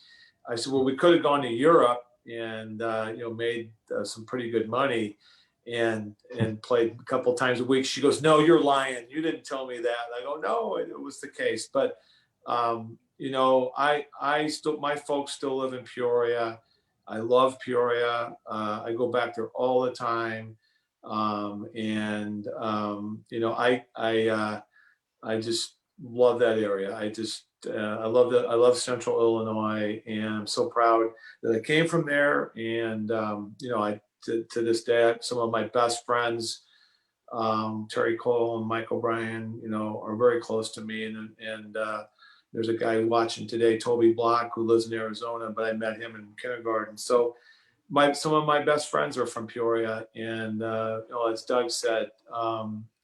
I said, well, we could have gone to Europe and, made some pretty good money and played a couple times a week. She goes, no, you're lying. You didn't tell me that. And I go, no, it was the case. But, my folks still live in Peoria. I love Peoria. I go back there all the time. I just love that area. I love Central Illinois, and I'm so proud that I came from there. And, to this day, some of my best friends, Terry Cole and Mike O'Brien, are very close to me. And there's a guy watching today, Toby Block, who lives in Arizona, but I met him in kindergarten. So some of my best friends are from Peoria. And, as Doug said,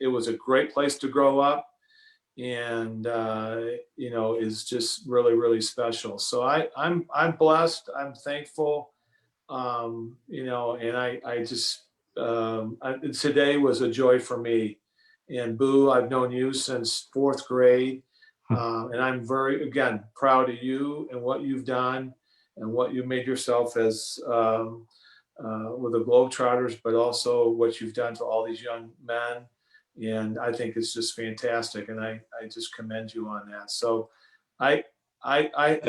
it was a great place to grow up, and, is just really, really special. So I'm blessed. I'm thankful. And I just, today was a joy for me. And Boo, I've known you since fourth grade. And I'm very, again, proud of you and what you've done and what you made yourself as with the Globetrotters, but also what you've done to all these young men. And I think it's just fantastic. And I just commend you on that. So it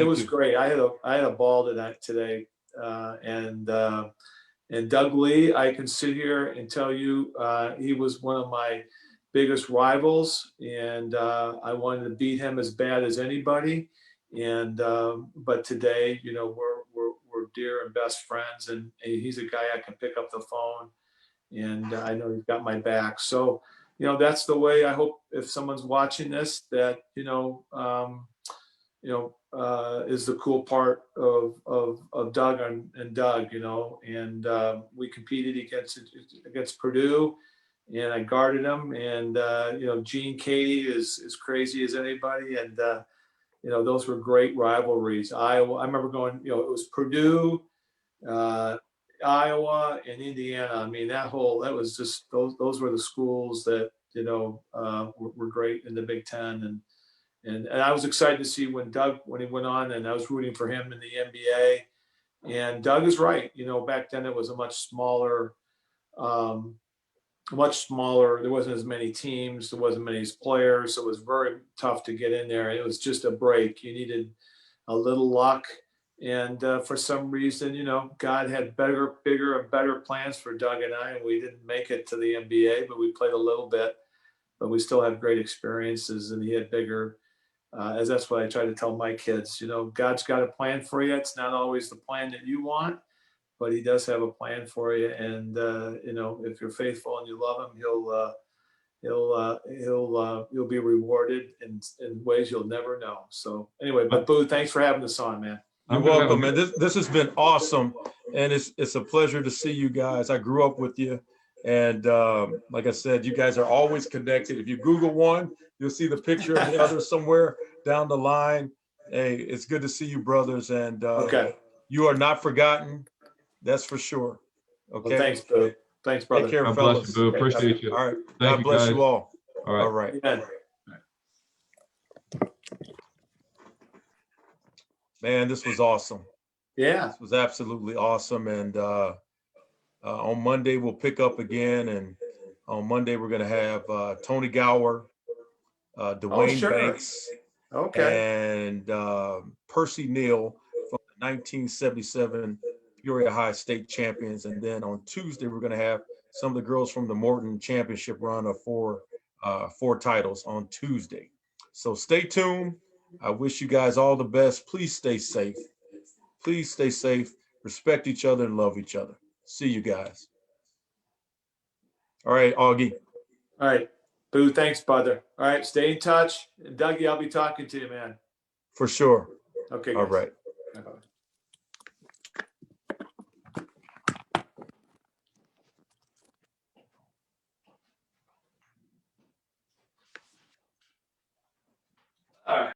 was great. I had a ball today. And Doug Lee, I can sit here and tell you, he was one of my biggest rivals, and I wanted to beat him as bad as anybody. And but today, we're dear and best friends, and he's a guy I can pick up the phone, and I know he's got my back. So, that's the way. I hope if someone's watching this, that is the cool part of Doug and Doug, and we competed against Purdue, and I guarded him, and Gene Katie is crazy as anybody, and those were great rivalries. I remember going, it was Purdue, Iowa, and Indiana. I mean, that was just those were the schools that were great in the Big Ten, and I was excited to see when he went on, and I was rooting for him in the NBA. And Doug is right. Back then it was a much smaller. There wasn't as many teams. There wasn't many players. So it was very tough to get in there. It was just a break. You needed a little luck, And for some reason, God had bigger and better plans for Doug and I, and we didn't make it to the NBA, but we played a little bit. But we still had great experiences, and he had bigger. As that's what I try to tell my kids. God's got a plan for you. It's not always the plan that you want, but He does have a plan for you. And if you're faithful and you love Him, you'll be rewarded in ways you'll never know. So anyway, but Boo, thanks for having us on, man. You're welcome, man. This has been awesome, and it's a pleasure to see you guys. I grew up with you, and like I said, you guys are always connected. If you Google one, you'll see the picture of the other somewhere down the line. Hey, it's good to see you, brothers, and Okay. you are not forgotten. That's for sure. Okay. Well, thanks, Boo. Thanks, brother. Take care, God bless fellas. you, Boo. Appreciate you. All right. Thank God you, bless guys. you all. All right. All right. Amen. Man, this was awesome. Yeah. This was absolutely awesome. And on Monday, we'll pick up again. And on Monday, we're going to have Tony Gower, Dwayne sure. Banks, Okay. and Percy Neal from the 1977 Peoria High State champions. And then on Tuesday, we're going to have some of the girls from the Morton Championship run of four titles on Tuesday. So stay tuned. I wish you guys all the best. Please stay safe. Please stay safe. Respect each other and love each other. See you guys. All right, Augie. All right. Boo, thanks, brother. All right. Stay in touch. And Dougie, I'll be talking to you, man. For sure. Okay. All guys. right. Bye-bye.